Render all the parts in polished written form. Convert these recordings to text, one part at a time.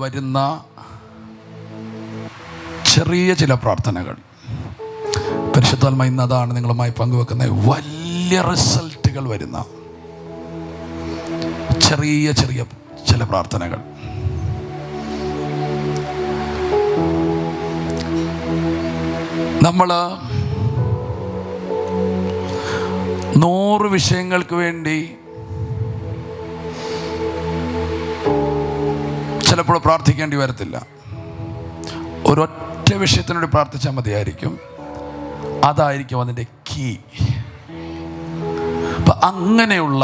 വരുന്ന ചെറിയ ചില പ്രാർത്ഥനകൾ, പരിശുദ്ധാത്മാവ് ഇന്ന് അതാണ് നിങ്ങളുമായി പങ്കുവെക്കുന്ന വലിയ റിസൾട്ടുകൾ വരുന്ന ചെറിയ ചെറിയ ചില പ്രാർത്ഥനകൾ. നമ്മൾ 100 വിഷയങ്ങൾക്ക് വേണ്ടി ചിലപ്പോൾ പ്രാർത്ഥിക്കേണ്ടി വരത്തില്ല. ഒരൊറ്റ വിഷയത്തിനോട് പ്രാർത്ഥിച്ചാൽ മതിയായിരിക്കും. അതായിരിക്കും അതിൻ്റെ കീ. അപ്പം അങ്ങനെയുള്ള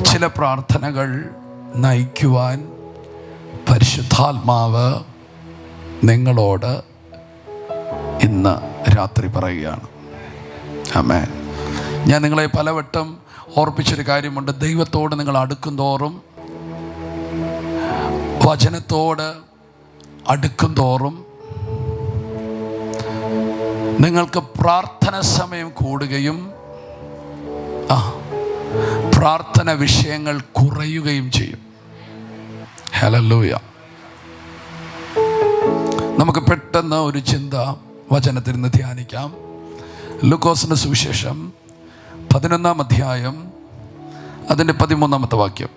ചില പ്രാർത്ഥനകൾ നയിക്കുവാൻ പരിശുദ്ധാത്മാവ് നിങ്ങളോട് ഇന്ന് രാത്രി പറയുകയാണ്. ആമേൻ. ഞാൻ നിങ്ങളെ പലവട്ടം ഓർപ്പിച്ചൊരു കാര്യമുണ്ട്. ദൈവത്തോട് നിങ്ങൾ അടുക്കും തോറും, വചനത്തോട് അടുക്കും തോറും നിങ്ങൾക്ക് പ്രാർത്ഥന സമയം കൂടുകയും പ്രാർത്ഥന വിഷയങ്ങൾ കുറയുകയും ചെയ്യും. ഹല്ലേലൂയ. നമുക്ക് പെട്ടെന്ന് ഒരു ചിന്ത വചനത്തിൽ നിന്ന് ധ്യാനിക്കാം. ലൂക്കോസിന്റെ സുവിശേഷം 11-ാം അധ്യായം അതിൻ്റെ 13-ാമത്തെ വാക്യം.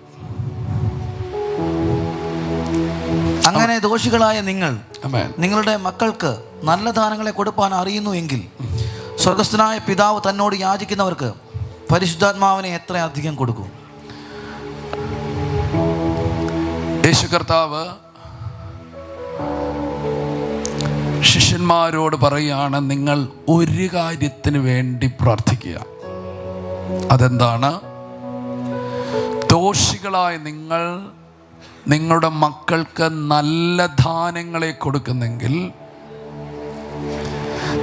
അങ്ങനെ ദോഷികളായ നിങ്ങൾ നിങ്ങളുടെ മക്കൾക്ക് നല്ല ദാനങ്ങളെ കൊടുപ്പാൻ അറിയുന്നു എങ്കിൽ സ്വർഗസ്ഥനായ പിതാവ് തന്നോട് യാചിക്കുന്നവർക്ക് പരിശുദ്ധാത്മാവിനെ എത്ര അധികം കൊടുക്കും. യേശു കർത്താവ് ശിഷ്യന്മാരോട് പറയുകയാണ്, നിങ്ങൾ ഒരു കാര്യത്തിന് വേണ്ടി പ്രാർത്ഥിക്കുക. അതെന്താണ്? ദോഷികളായ നിങ്ങൾ നിങ്ങളുടെ മക്കൾക്ക് നല്ല ദാനങ്ങളെ കൊടുക്കുന്നെങ്കിൽ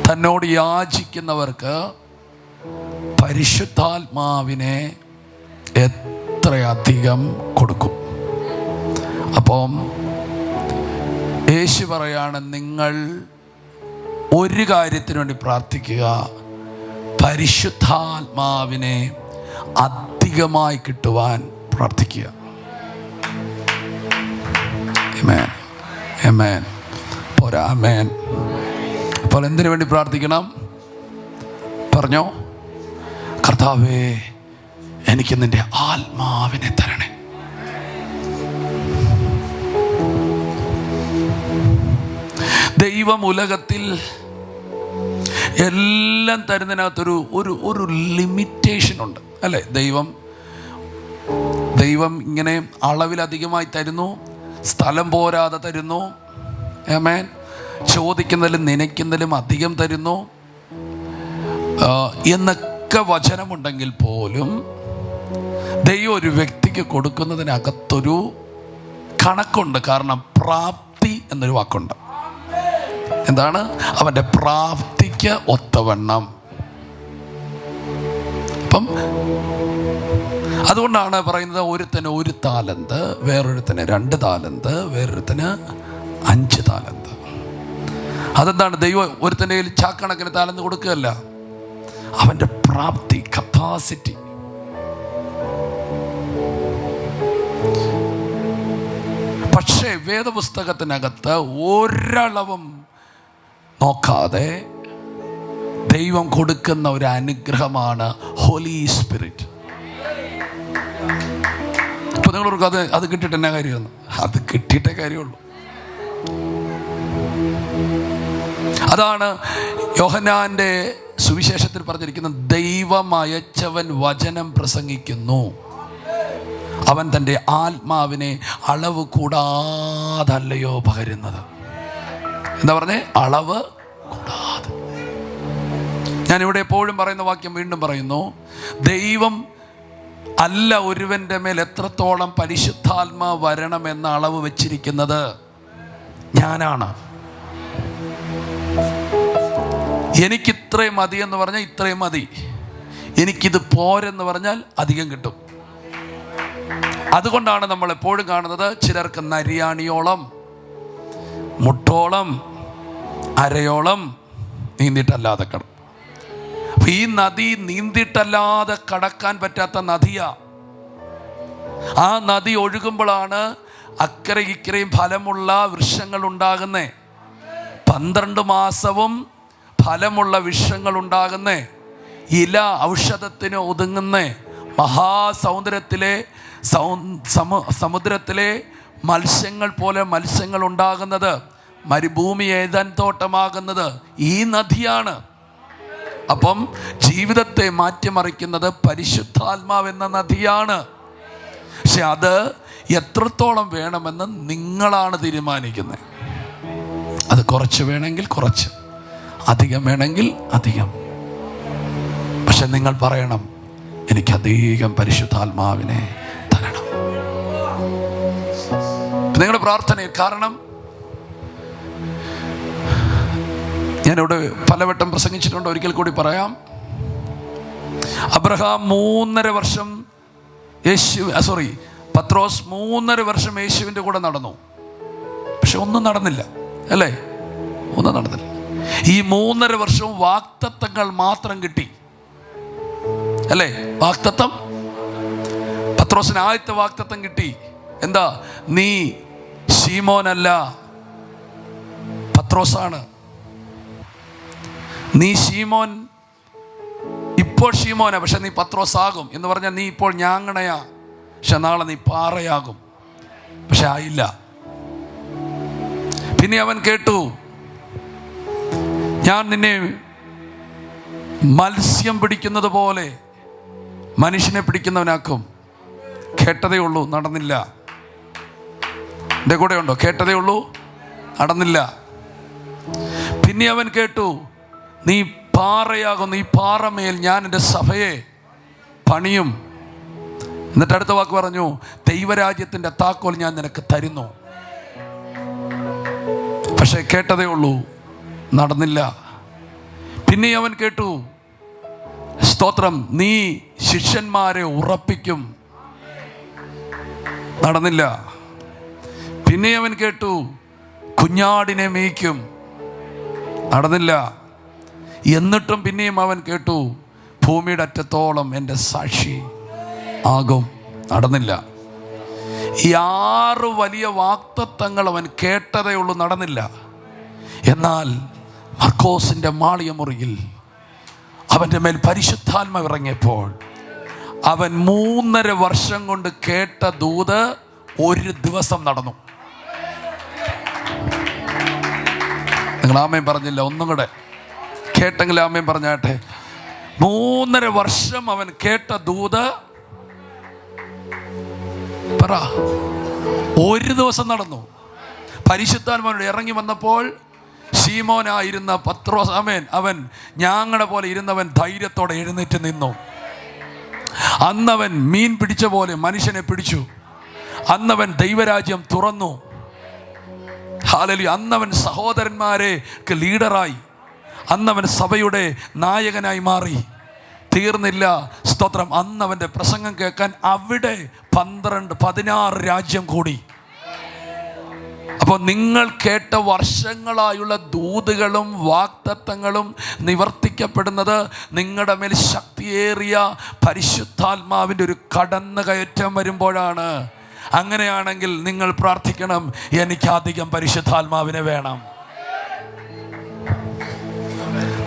തന്നോട് യാചിക്കുന്നവർക്ക് പരിശുദ്ധാത്മാവിനെ എത്രയധികം കൊടുക്കും. അപ്പം യേശു പറയാണ്, നിങ്ങൾ ഒരു കാര്യത്തിന് വേണ്ടി പ്രാർത്ഥിക്കുക, പരിശുദ്ധാത്മാവിനെ അധികമായി കിട്ടുവാൻ പ്രാർത്ഥിക്കുക. ആമേൻ, ആമേൻ, പോരാ, ആമേൻ. അപ്പോൾ എന്തിനു വേണ്ടി പ്രാർത്ഥിക്കണം? പറഞ്ഞോ, കർത്താവേ എനിക്ക് നിന്റെ ആത്മാവിനെ തരണേ. ദൈവം ഉലകത്തിൽ എല്ലാം തരുന്നതിനകത്തൊരു ഒരു ലിമിറ്റേഷൻ ഉണ്ട്, അല്ലേ? ദൈവം ഇങ്ങനെ അളവിലധികമായി തരുന്നു, സ്ഥലം പോരാതെ തരുന്നു. ആമേൻ. ചോദിക്കുന്നതിലും നനയ്ക്കുന്നതിലും അധികം തരുന്നു എന്നൊക്കെ വചനമുണ്ടെങ്കിൽ പോലും ദൈവം ഒരു വ്യക്തിക്ക് കൊടുക്കുന്നതിനകത്തൊരു കണക്കുണ്ട്. കാരണം പ്രാപ്തി എന്നൊരു വാക്കുണ്ട്. എന്താണ്? അവൻ്റെ പ്രാപ്തിക്ക് ഒത്തവണ്ണം. അപ്പം അതുകൊണ്ടാണ് പറയുന്നത്, ഒരുത്തന് 1 താലന്ത്, വേറൊരുത്തന് 2 താലന്ത്, വേറൊരുത്തന് 5 താലന്ത്. അതെന്താണ്? ദൈവം ഒരുത്തൻ്റെ കയ്യിൽ ചാക്കണക്കിന് താലന്ത് കൊടുക്കുകയല്ല, അവൻ്റെ പ്രാപ്തി, കപ്പാസിറ്റി. പക്ഷേ വേദപുസ്തകത്തിനകത്ത് ഒരളവും നോക്കാതെ ദൈവം കൊടുക്കുന്ന ഒരു അനുഗ്രഹമാണ് ഹോലി സ്പിരിറ്റ്. ഇപ്പൊ നിങ്ങളോർക്ക് അത് കിട്ടിയിട്ട് എന്നാ കാര്യമെന്ന്? അത് കിട്ടിയിട്ടേ കാര്യമുള്ളൂ. അതാണ് യോഹന്നാന്റെ സുവിശേഷത്തിൽ പറഞ്ഞിരിക്കുന്നത്, ദൈവം അയച്ചവൻ വചനം പ്രസംഗിക്കുന്നു, അവൻ തൻ്റെ ആത്മാവിനെ അളവ് കൂടാതല്ലയോ പകരുന്നത്. എന്താ പറഞ്ഞേ? അളവ് കൂടാതെ. ഞാനിവിടെ എപ്പോഴും പറയുന്ന വാക്യം വീണ്ടും പറയുന്നു, ദൈവം അല്ല ഒരുവൻ്റെ മേൽ എത്രത്തോളം പരിശുദ്ധാത്മാ വരണമെന്ന അളവ് വെച്ചിരിക്കുന്നത്, ഞാനാണ്. എനിക്കിത്രയും മതി എന്ന് പറഞ്ഞാൽ ഇത്രയും മതി, എനിക്കിത് പോരെന്ന് പറഞ്ഞാൽ അധികം കിട്ടും. അതുകൊണ്ടാണ് നമ്മൾ എപ്പോഴും കാണുന്നത്, ചിലർക്ക് നരിയാണിയോളം, മുട്ടോളം, അരയോളം നീന്തിയിട്ടല്ലാതെ കടക്കും. ഈ നദി നീന്തിയിട്ടല്ലാതെ കടക്കാൻ പറ്റാത്ത നദിയാ. ആ നദി ഒഴുകുമ്പോഴാണ് അക്കരെ ഇക്കരയും ഫലമുള്ള വൃക്ഷങ്ങൾ ഉണ്ടാകുന്നേ. 12 മാസവും ഫലമുള്ള വൃക്ഷങ്ങൾ ഉണ്ടാകുന്നേ. ഇല ഔഷധത്തിന് ഒതുങ്ങുന്നേ. സമുദ്രത്തിലെ മത്സ്യങ്ങൾ പോലെ മത്സ്യങ്ങൾ ഉണ്ടാകുന്നത്, മരുഭൂമി ഏദൻ തോട്ടമാകുന്നത് ഈ നദിയാണ്. അപ്പം ജീവിതത്തെ മാറ്റിമറിക്കുന്നത് പരിശുദ്ധാത്മാവെന്ന നദിയാണ്. പക്ഷെ അത് എത്രത്തോളം വേണമെന്ന് നിങ്ങളാണ് തീരുമാനിക്കുന്നത്. അത് കുറച്ച് വേണമെങ്കിൽ കുറച്ച്, അധികം വേണമെങ്കിൽ അധികം. പക്ഷെ നിങ്ങൾ പറയണം, എനിക്കധികം പരിശുദ്ധാത്മാവിനെ തരണം. നിങ്ങളുടെ പ്രാർത്ഥനയിൽ, കാരണം ഞാനിവിടെ പലവട്ടം പ്രസംഗിച്ചിട്ടുണ്ട്, ഒരിക്കൽ കൂടി പറയാം. അബ്രഹാം 3.5 വർഷം പത്രോസ് 3.5 വർഷം യേശുവിൻ്റെ കൂടെ നടന്നു. പക്ഷെ ഒന്നും നടന്നില്ല, അല്ലേ? ഒന്നും നടന്നില്ല. ഈ 3.5 വർഷവും വാഗ്ദത്തങ്ങൾ മാത്രം കിട്ടി, അല്ലേ? വാഗ്ദത്തം. പത്രോസിന് ആദ്യത്തെ വാഗ്ദത്തം കിട്ടി. എന്താ? നീ ശീമോനല്ല, പത്രോസാണ്. നീ ശീമോൻ, ഇപ്പോൾ ശീമോനാ, പക്ഷെ നീ പത്രോസാകും എന്ന് പറഞ്ഞാൽ നീ ഇപ്പോൾ ഞാങ്ങണയാ, പക്ഷെ നാളെ നീ പാറയാകും. പക്ഷെ ആയില്ല. പിന്നെ അവൻ കേട്ടു, ഞാൻ നിന്നെ മത്സ്യം പിടിക്കുന്നത് പോലെ മനുഷ്യനെ പിടിക്കുന്നവനാക്കും. കേട്ടതേ ഉള്ളൂ, നടന്നില്ല. എൻ്റെ കൂടെ ഉണ്ടോ? കേട്ടതേ ഉള്ളൂ, നടന്നില്ല. പിന്നെ അവൻ കേട്ടു, നീ പാറയാകുന്നു, ഈ പാറമേൽ ഞാൻ എൻ്റെ സഭയെ പണിയും. എന്നിട്ട് അടുത്ത വാക്ക് പറഞ്ഞു, ദൈവരാജ്യത്തിൻ്റെ താക്കോൽ ഞാൻ നിനക്ക് തരുന്നു. പക്ഷെ കേട്ടതേ ഉള്ളൂ, നടന്നില്ല. പിന്നെ അവൻ കേട്ടു, സ്തോത്രം, നീ ശിഷ്യന്മാരെ ഉറപ്പിക്കും. നടന്നില്ല. പിന്നെ അവൻ കേട്ടു, കുഞ്ഞാടിനെ മേയ്ക്കും. നടന്നില്ല. എന്നിട്ടും പിന്നെയും അവൻ കേട്ടു, ഭൂമിയുടെ അറ്റത്തോളം എൻ്റെ സാക്ഷി ആകും. നടന്നില്ല. ഈ 6 വലിയ വാഗ്ദത്തങ്ങൾ അവൻ കേട്ടതേ ഉള്ളൂ, നടന്നില്ല. എന്നാൽ മർക്കോസിൻ്റെ മാളിക മുറിയിൽ അവൻ്റെ മേൽ പരിശുദ്ധാത്മാവ് ഇറങ്ങിയപ്പോൾ അവൻ 3.5 വർഷം കൊണ്ട് കേട്ട ദൂത് 1 ദിവസം നടന്നു. നിങ്ങൾ ആമേൻ പറഞ്ഞില്ല? ഒന്നും കൂടെ കേട്ടെങ്കിൽ ആമേൻ പറഞ്ഞാട്ടെ. 3.5 വർഷം അവൻ കേട്ട ദൂത് 1 ദിവസം നടന്നു. പരിശുദ്ധാത്മാവിനോട് ഇറങ്ങി വന്നപ്പോൾ ശീമോനായിരുന്ന പത്രോസ്, ആമേൻ, അവൻ ഞാങ്ങടെ പോലെ ഇരുന്നവൻ ധൈര്യത്തോടെ എഴുന്നേറ്റ് നിന്നു. അന്നവൻ മീൻ പിടിച്ച പോലെ മനുഷ്യനെ പിടിച്ചു. അന്നവൻ ദൈവരാജ്യം തുറന്നു. ഹല്ലേലൂയ. അന്നവൻ സഹോദരന്മാരെക്ക് ലീഡറായി. അന്നവൻ സഭയുടെ നായകനായി മാറി. തീർന്നില്ല. സ്തോത്രം. അന്നവൻ്റെ പ്രസംഗം കേൾക്കാൻ അവിടെ 16 രാജ്യം കൂടി. അപ്പോൾ നിങ്ങൾ കേട്ട വർഷങ്ങളായുള്ള ദൂതുകളും വാഗ്ദത്തങ്ങളും നിവർത്തിക്കപ്പെടുന്നത് നിങ്ങളുടെ മേൽ ശക്തിയേറിയ പരിശുദ്ധാത്മാവിൻ്റെ ഒരു കടന്നുകയറ്റം വരുമ്പോഴാണ്. അങ്ങനെയാണെങ്കിൽ നിങ്ങൾ പ്രാർത്ഥിക്കണം, എനിക്കധികം പരിശുദ്ധാത്മാവിനെ വേണം.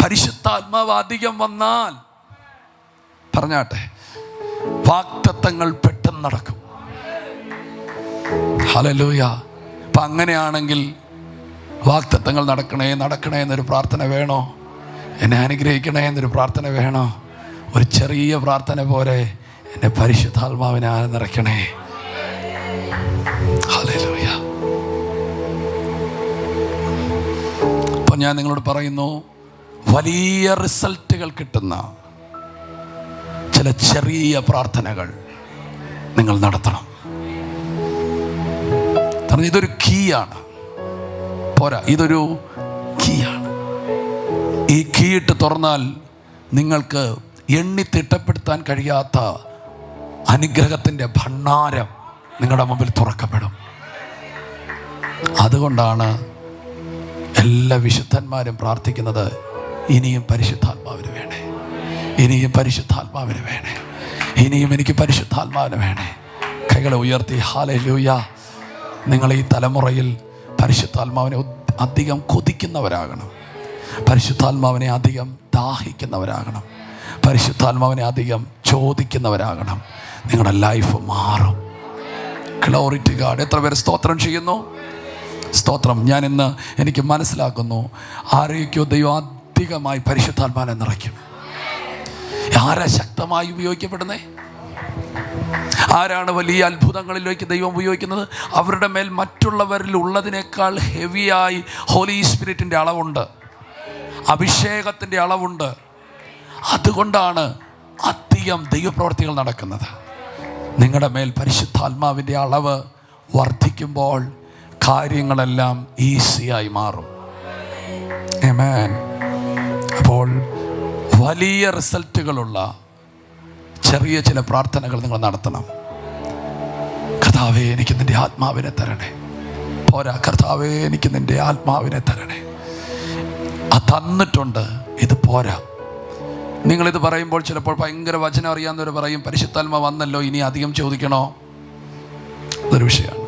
പരിശുദ്ധാത്മാവ് അധികം വന്നാൽ പറഞ്ഞാട്ടെ, വാഗ്ദത്തങ്ങൾ പെട്ടെന്ന് നടക്കും. ഹല്ലേലൂയ. അപ്പം അങ്ങനെയാണെങ്കിൽ വാഗ്ദത്തങ്ങൾ നടക്കണേ നടക്കണേ എന്നൊരു പ്രാർത്ഥന വേണോ? എന്നെ അനുഗ്രഹിക്കണേ എന്നൊരു പ്രാർത്ഥന വേണോ? ഒരു ചെറിയ പ്രാർത്ഥന പോലെ എന്നെ പരിശുദ്ധാത്മാവിനെ നിറയ്ക്കണേ. ഹല്ലേലൂയ. അപ്പം ഞാൻ നിങ്ങളോട് പറയുന്നു, വലിയ റിസൾട്ടുകൾ കിട്ടുന്ന ചില ചെറിയ പ്രാർത്ഥനകൾ നിങ്ങൾ നടത്തണം. കാരണം ഇതൊരു കീയാണ്, പോരാ, ഇതൊരു കീയാണ്. ഈ കീ ഇട്ട് തുറന്നാൽ നിങ്ങൾക്ക് എണ്ണി തിട്ടപ്പെടുത്താൻ കഴിയാത്ത അനുഗ്രഹത്തിൻ്റെ ഭണ്ഡാരം നിങ്ങളുടെ മുമ്പിൽ തുറക്കപ്പെടും. അതുകൊണ്ടാണ് എല്ലാ വിശുദ്ധന്മാരും പ്രാർത്ഥിക്കുന്നത്, ഇനിയും പരിശുദ്ധാത്മാവിന് വേണേ, ഇനിയും പരിശുദ്ധാത്മാവിന് വേണേ, ഇനിയും എനിക്ക് പരിശുദ്ധാത്മാവിന് വേണേ. കൈകളെ ഉയർത്തി ഹല്ലേലൂയ. നിങ്ങൾ ഈ തലമുറയിൽ പരിശുദ്ധാത്മാവിനെ അധികം കൊതിക്കുന്നവരാകണം. പരിശുദ്ധാത്മാവിനെ അധികം ദാഹിക്കുന്നവരാകണം. പരിശുദ്ധാത്മാവിനെ അധികം ചോദിക്കുന്നവരാകണം. നിങ്ങളുടെ ലൈഫ് മാറും. Glory to God. എത്ര പേര് സ്തോത്രം ചെയ്യുന്നു? സ്തോത്രം. ഞാൻ ഇന്ന് എനിക്ക് മനസ്സിലാക്കുന്നു, ആരെയൊക്കെയോ ദൈവം അധികമായി പരിശുദ്ധാത്മാവിനെ നിറയ്ക്കും. ആരാ ശക്തമായി ഉപയോഗിക്കപ്പെടുന്നേ? ആരാണ് വലിയ അത്ഭുതങ്ങളിലേക്ക് ദൈവം ഉപയോഗിക്കുന്നത്? അവരുടെ മേൽ മറ്റുള്ളവരിൽ ഉള്ളതിനേക്കാൾ ഹെവിയായി ഹോളി സ്പിരിറ്റിൻ്റെ അളവുണ്ട്, അഭിഷേകത്തിൻ്റെ അളവുണ്ട്. അതുകൊണ്ടാണ് അധികം ദൈവപ്രവർത്തികൾ നടക്കുന്നത്. നിങ്ങളുടെ മേൽ പരിശുദ്ധാത്മാവിൻ്റെ അളവ് വർദ്ധിക്കുമ്പോൾ കാര്യങ്ങളെല്ലാം ഈസിയായി മാറും. ആമേൻ. അപ്പോൾ വലിയ റിസൾട്ടുകളുള്ള ചെറിയ ചില പ്രാർത്ഥനകൾ നിങ്ങൾ നടത്തണം. കർത്താവേ, എനിക്ക് നിൻ്റെ ആത്മാവിനെ തരണേ. പോരാ, കർത്താവേ, എനിക്ക് നിൻ്റെ ആത്മാവിനെ തരണേ. തന്നിട്ടുണ്ട്, ഇത് പോരാ. നിങ്ങളിത് പറയുമ്പോൾ ചിലപ്പോൾ ഭയങ്കര വചനം അറിയാവുന്നവർ പറയും, പരിശുദ്ധാത്മാ വന്നല്ലോ, ഇനി അധികം ചോദിക്കണോ? അതൊരു വിഷയമാണ്.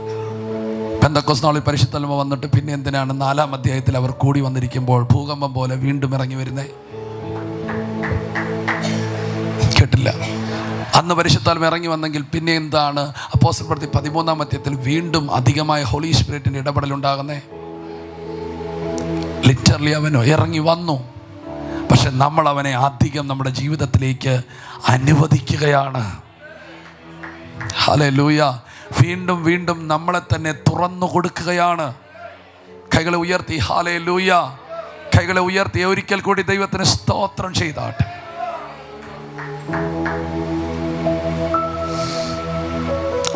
പെന്തക്കോസ്ത് നാളിൽ പരിശുദ്ധാത്മാ വന്നിട്ട് പിന്നെ എന്തിനാണ് 4-ാം അധ്യായത്തിൽ അവർ കൂടി വന്നിരിക്കുമ്പോൾ ഭൂകമ്പം പോലെ വീണ്ടും ഇറങ്ങി വരുന്നേ? കേട്ടില്ല. അന്ന് പരിശുദ്ധാത്മാ ഇറങ്ങി വന്നെങ്കിൽ പിന്നെ എന്താണ് അപ്പോസ്തലപ്രവൃത്തി 13-ാം അധ്യായത്തിൽ വീണ്ടും അധികമായ ഹോളി സ്പിരിറ്റിൻ്റെ ഇടപെടലുണ്ടാകുന്നേ? ലിറ്ററലി അവനോ ഇറങ്ങി വന്നു, പക്ഷെ നമ്മൾ അവനെ അധികം നമ്മുടെ ജീവിതത്തിലേക്ക് അനുവദിക്കുകയാണ്. ഹല്ലേലൂയ. വീണ്ടും വീണ്ടും നമ്മളെ തന്നെ തുറന്നു കൊടുക്കുകയാണ്. കൈകളെ ഉയർത്തി ഹല്ലേലൂയ, കൈകളെ ഉയർത്തി ഒരിക്കൽ കൂടി ദൈവത്തിന് സ്തോത്രം ചെയ്താട്ടെ.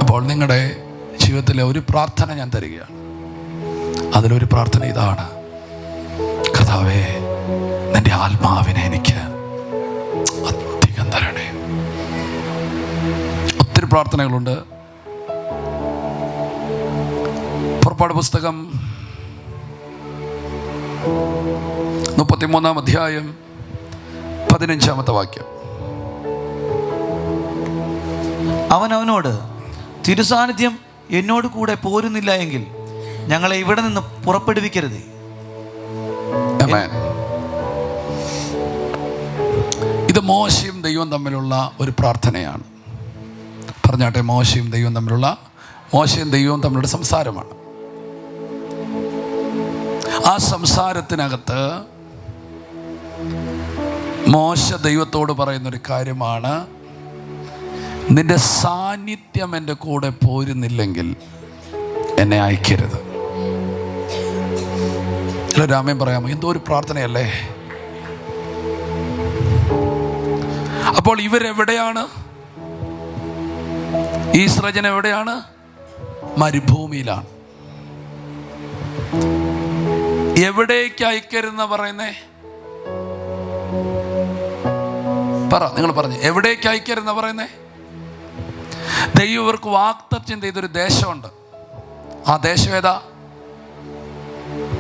അപ്പോൾ നിങ്ങളുടെ ജീവിതത്തിലെ ഒരു പ്രാർത്ഥന ഞാൻ തരികയാണ്. അതിലൊരു പ്രാർത്ഥന ഇതാണ്: കർത്താവേ, നിന്റെ ആത്മാവിനെ എനിക്ക് അധികം തരണേ. ഒത്തിരി പ്രാർത്ഥനകളുണ്ട്. പുറപ്പാട് പുസ്തകം 33-ാം അധ്യായം 15-ാമത്തെ വാക്യം. അവനോട്, തിരുസാന്നിധ്യം എന്നോട് കൂടെ പോരുന്നില്ല എങ്കിൽ ഞങ്ങളെ ഇവിടെ നിന്ന് പുറപ്പെടുവിക്കരുതേ. ഇത് മോശയും ദൈവം തമ്മിലുള്ള ഒരു പ്രാർത്ഥനയാണ്. പറഞ്ഞാട്ടെ, മോശയും ദൈവവും തമ്മിലുള്ള സംസാരമാണ്. ആ സംസാരത്തിനകത്ത് മോശ ദൈവത്തോട് പറയുന്നൊരു കാര്യമാണ്: നിന്റെ സാന്നിധ്യം എൻ്റെ കൂടെ പോരുന്നില്ലെങ്കിൽ എന്നെ അയക്കരുത്. രാമൻ പറയാമോ? എന്തോ ഒരു പ്രാർത്ഥനയല്ലേ. അപ്പോൾ ഇവരെവിടെയാണ്? ഇസ്രായേൽ എവിടെയാണ്? മരുഭൂമിയിലാണ്. എവിടേക്ക് അയക്കരുതെന്ന് പറയുന്നേ? നിങ്ങൾ പറഞ്ഞു, എവിടേക്ക് അയക്കരുതെന്ന് പറയുന്നേ? ദൈവം ഇവർക്ക് വാഗ്ദത്തം ചെയ്തൊരു ദേശമുണ്ട്. ആ ദേശം ഏതാ?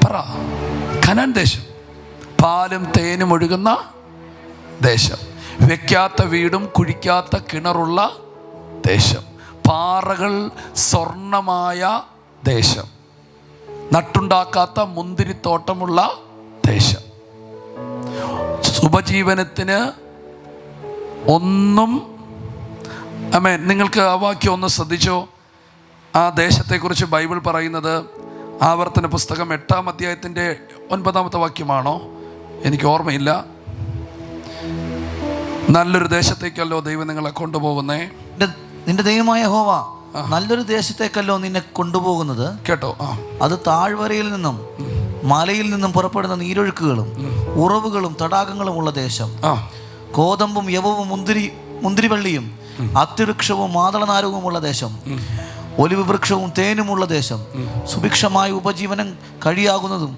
പറ. കനാൻ ദേശം. പാലും തേനും ഒഴുകുന്ന ദേശം. വെക്കാത്ത വീടും കുഴിക്കാത്ത കിണറുള്ള ദേശം. പാറകൾ സ്വർണമായ ദേശം. നട്ടുണ്ടാക്കാത്ത മുന്തിരിത്തോട്ടമുള്ള ദേശം. ഉപജീവനത്തിന് ഒന്നും. ആമേൻ. നിങ്ങൾക്ക് ആ വാക്യം ഒന്ന് ശ്രദ്ധിച്ചോ? ആ ദേശത്തെക്കുറിച്ച് ബൈബിൾ പറയുന്നത് ആവർത്തന പുസ്തകം 8-ാം അധ്യായത്തിൻ്റെ 9-ാമത്തെ വാക്യമാണോ? എനിക്ക് ഓർമ്മയില്ല. നല്ലൊരു ദേശത്തേക്കല്ലോ ദൈവം നിങ്ങളെ കൊണ്ടുപോകുന്നേ. നിന്റെ ദൈവമായ യഹോവ നല്ലൊരു ദേശത്തേക്കല്ലോ നിന്നെ കൊണ്ടുപോകുന്നത്. കേട്ടോ? അത് താഴ്വരയിൽ നിന്നും മലയിൽ നിന്നും പുറപ്പെടുന്ന നീരൊഴുക്കുകളും ഉറവുകളും തടാകങ്ങളും ഉള്ള ദേശം. കോതമ്പും യവവും മുന്തിരിവള്ളിയും അത്തിവൃക്ഷവും മാതളനാരവുമുള്ള ദേശം. ഒലിവ് വൃക്ഷവും തേനുമുള്ള ദേശം. സുഭിക്ഷമായ ഉപജീവനം കഴിയാകുന്നതും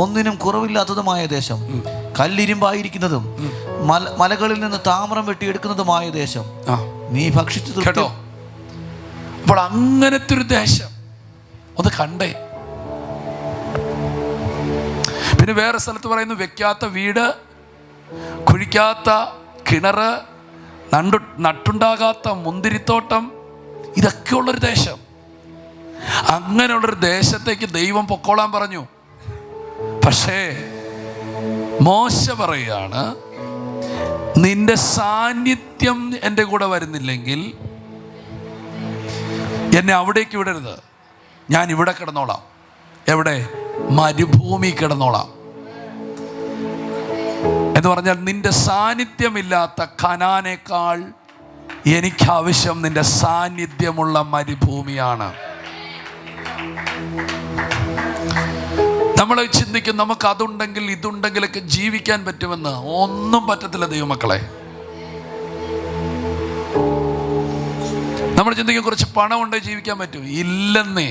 ഒന്നിനും കുറവില്ലാത്തതുമായ ദേശം. കല്ലിരുമ്പായിരിക്കുന്നതും മലകളിൽ നിന്ന് താമ്രം വെട്ടിയെടുക്കുന്നതുമായ ദേശം. നീ ഭക്ഷിച്ചു. കേട്ടോ? അപ്പോൾ അങ്ങനത്തെ ഒരു ദേശം ഒന്ന് കണ്ടേ. പിന്നെ വേറെ സ്ഥലത്ത് പറയുന്നു, വെക്കാത്ത വീട്, കുഴിക്കാത്ത കിണറ്, നട്ടുണ്ടാകാത്ത മുന്തിരിത്തോട്ടം, ഇതൊക്കെയുള്ളൊരു ദേശം. അങ്ങനെയുള്ളൊരു ദേശത്തേക്ക് ദൈവം പൊക്കോളാൻ പറഞ്ഞു. പക്ഷേ മോശ പറയുകയാണ്, നിന്റെ സാന്നിധ്യം എൻ്റെ കൂടെ വരുന്നില്ലെങ്കിൽ എന്നെ അവിടേക്ക് വിടരുത്. ഞാൻ ഇവിടെ കിടന്നോളാം. എവിടെ? മരുഭൂമി കിടന്നോളാം. എന്ന് പറഞ്ഞാൽ നിന്റെ സാന്നിധ്യമില്ലാത്ത കനാനേക്കാൾ എനിക്കാവശ്യം നിന്റെ സാന്നിധ്യമുള്ള മരുഭൂമിയാണ്. നമ്മൾ ചിന്തിക്കും നമുക്ക് അതുണ്ടെങ്കിൽ ഇതുണ്ടെങ്കിലൊക്കെ ജീവിക്കാൻ പറ്റുമെന്ന്. ഒന്നും പറ്റത്തില്ല ദൈവമക്കളെ. നമ്മൾ ചിന്തിക്കും കുറച്ച് പണം ഉണ്ടെങ്കിൽ ജീവിക്കാൻ പറ്റും. ഇല്ലെന്നേ.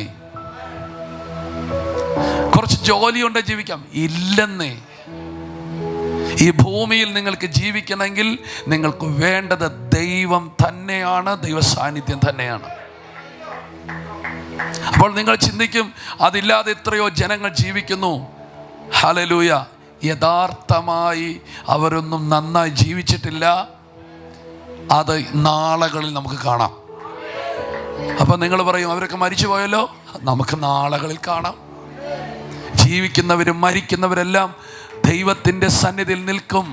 കുറച്ച് ജോലി ഉണ്ടെങ്കിൽ ജീവിക്കാം. ഇല്ലെന്നേ. ഈ ഭൂമിയിൽ നിങ്ങൾക്ക് ജീവിക്കണമെങ്കിൽ നിങ്ങൾക്ക് വേണ്ടത് ദൈവം തന്നെയാണ്, ദൈവ സാന്നിധ്യം തന്നെയാണ്. അപ്പോൾ നിങ്ങൾ ചിന്തിക്കും അതില്ലാതെ എത്രയോ ജനങ്ങൾ ജീവിക്കുന്നു. ഹല്ലേലൂയ. യഥാർത്ഥമായി അവരൊന്നും നന്നായി ജീവിച്ചിട്ടില്ല. അത് നാളുകളിൽ നമുക്ക് കാണാം. അപ്പം നിങ്ങൾ പറയും അവരൊക്കെ മരിച്ചു പോയല്ലോ. നമുക്ക് നാളുകളിൽ കാണാം. ജീവിക്കുന്നവരും മരിക്കുന്നവരെല്ലാം ദൈവത്തിൻ്റെ സന്നിധിയിൽ നിൽക്കും.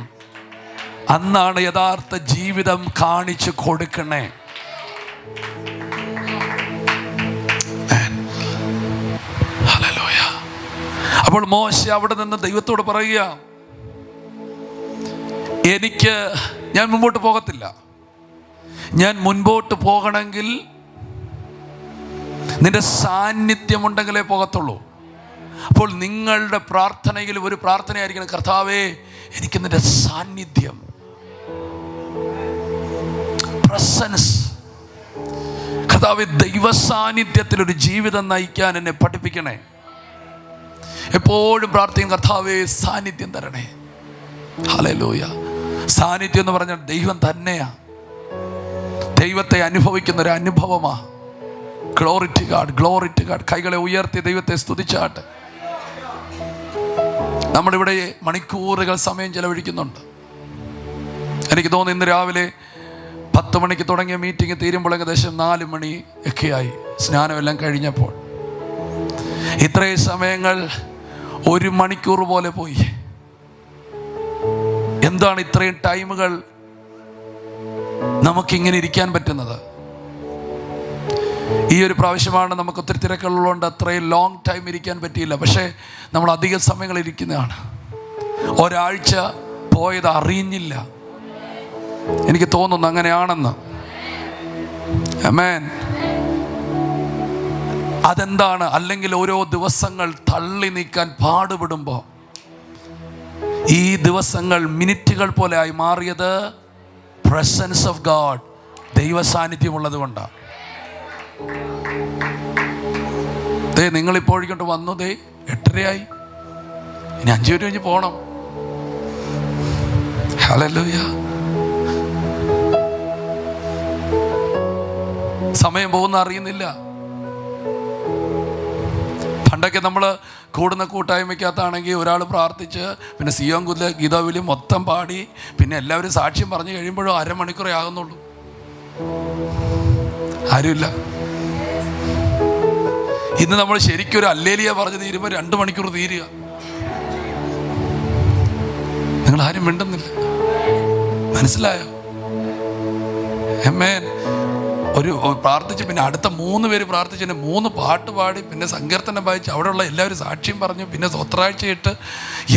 അന്നാണ് യഥാർത്ഥ ജീവിതം കാണിച്ചു കൊടുക്കണേ. ഹല്ലേലൂയ. അപ്പോൾ മോശ അവിടെ നിന്ന് ദൈവത്തോട് പറയുക, ഞാൻ മുമ്പോട്ട് പോകത്തില്ല. ഞാൻ മുൻപോട്ട് പോകണമെങ്കിൽ നിന്റെ സാന്നിധ്യം ഉണ്ടെങ്കിലേ പോകത്തുള്ളൂ. അപ്പോൾ നിങ്ങളുടെ പ്രാർത്ഥനയിൽ ഒരു പ്രാർത്ഥനയായിരിക്കണം, കർത്താവേ എനിക്ക് നിന്റെ സാന്നിധ്യം, പ്രസൻസ്, കർത്താവേ ദൈവ സാന്നിധ്യത്തിൽ ഒരു ജീവിതം നയിക്കാൻ എന്നെ പഠിപ്പിക്കണേ. എപ്പോഴും പ്രാർത്ഥിക്കും, കർത്താവേ സാന്നിധ്യം തരണേ. ഹല്ലേലൂയ. സാന്നിധ്യം എന്ന് പറഞ്ഞാൽ ദൈവം തന്നെയാ. ദൈവത്തെ അനുഭവിക്കുന്ന ഒരു അനുഭവമാ. Glory to God, glory to God. കൈകളെ ഉയർത്തി ദൈവത്തെ സ്തുതിച്ചാട്ടെ. നമ്മളിവിടെ മണിക്കൂറുകൾ സമയം ചെലവഴിക്കുന്നുണ്ട്. എനിക്ക് തോന്നുന്നു ഇന്ന് രാവിലെ 10 മണിക്ക് തുടങ്ങിയ മീറ്റിംഗ് തീരുമ്പോൾ ഏകദേശം 4 മണി ഒക്കെയായി. സ്നാനമെല്ലാം കഴിഞ്ഞപ്പോൾ ഇത്രയും സമയങ്ങൾ 1 മണിക്കൂർ പോലെ പോയി. എന്താണ് ഇത്രയും ടൈമുകൾ നമുക്കിങ്ങനെ ഇരിക്കാൻ പറ്റുന്നത്? ഈ ഒരു പ്രാവശ്യമാണ് നമുക്ക് ഒത്തിരി തിരക്കുള്ളതുകൊണ്ട് അത്രയും ലോങ് ടൈം ഇരിക്കാൻ പറ്റിയില്ല. പക്ഷേ നമ്മൾ അധിക സമയങ്ങൾ ഇരിക്കുന്നതാണ്. ഒരാഴ്ച പോയത് അറിഞ്ഞില്ല. എനിക്ക് തോന്നുന്നു അങ്ങനെയാണെന്ന്. ആമേൻ. അതെന്താണ്? അല്ലെങ്കിൽ ഓരോ ദിവസങ്ങൾ തള്ളി നീക്കാൻ പാടുപെടുമ്പോൾ ഈ ദിവസങ്ങൾ മിനിറ്റുകൾ പോലെ ആയി മാറിയത് പ്രസൻസ് ഓഫ് ഗാഡ്, ദൈവ സാന്നിധ്യമുള്ളത് കൊണ്ടാണ്. നിങ്ങളിപ്പോഴിക്കൊണ്ട് വന്നു. 8:30 ഇനി 5 മിനിറ്റ് കഴിഞ്ഞ് പോകണം. ഹല്ലേലൂയ. സമയം പോകുന്ന അറിയുന്നില്ല. പണ്ടൊക്കെ നമ്മൾ കൂടുന്ന കൂട്ടായ്മയ്ക്കകത്താണെങ്കിൽ ഒരാൾ പ്രാർത്ഥിച്ച് പിന്നെ സിയോൻ ഗീതാവിലി മൊത്തം പാടി പിന്നെ എല്ലാവരും സാക്ഷ്യം പറഞ്ഞു കഴിയുമ്പോഴും 1/2 മണിക്കൂറേ ആകുന്നുള്ളൂ. ആരുമില്ല. ഇന്ന് നമ്മൾ ശരിക്കും ഒരു ഹല്ലേലൂയ പറഞ്ഞ് തീരുമ്പോൾ 2 മണിക്കൂർ തീരുക. നിങ്ങൾ ആരും മിണ്ടുന്നില്ല. മനസ്സിലായോ? ആമേൻ. ഒരു പ്രാർത്ഥിച്ച് പിന്നെ അടുത്ത 3 പേര് പ്രാർത്ഥിച്ച് പിന്നെ 3 പാട്ട് പാടി പിന്നെ സങ്കീർത്തനം വായിച്ച് അവിടെയുള്ള എല്ലാവരും സാക്ഷ്യം പറഞ്ഞു പിന്നെ സ്വത്രാഴ്ച ഇട്ട്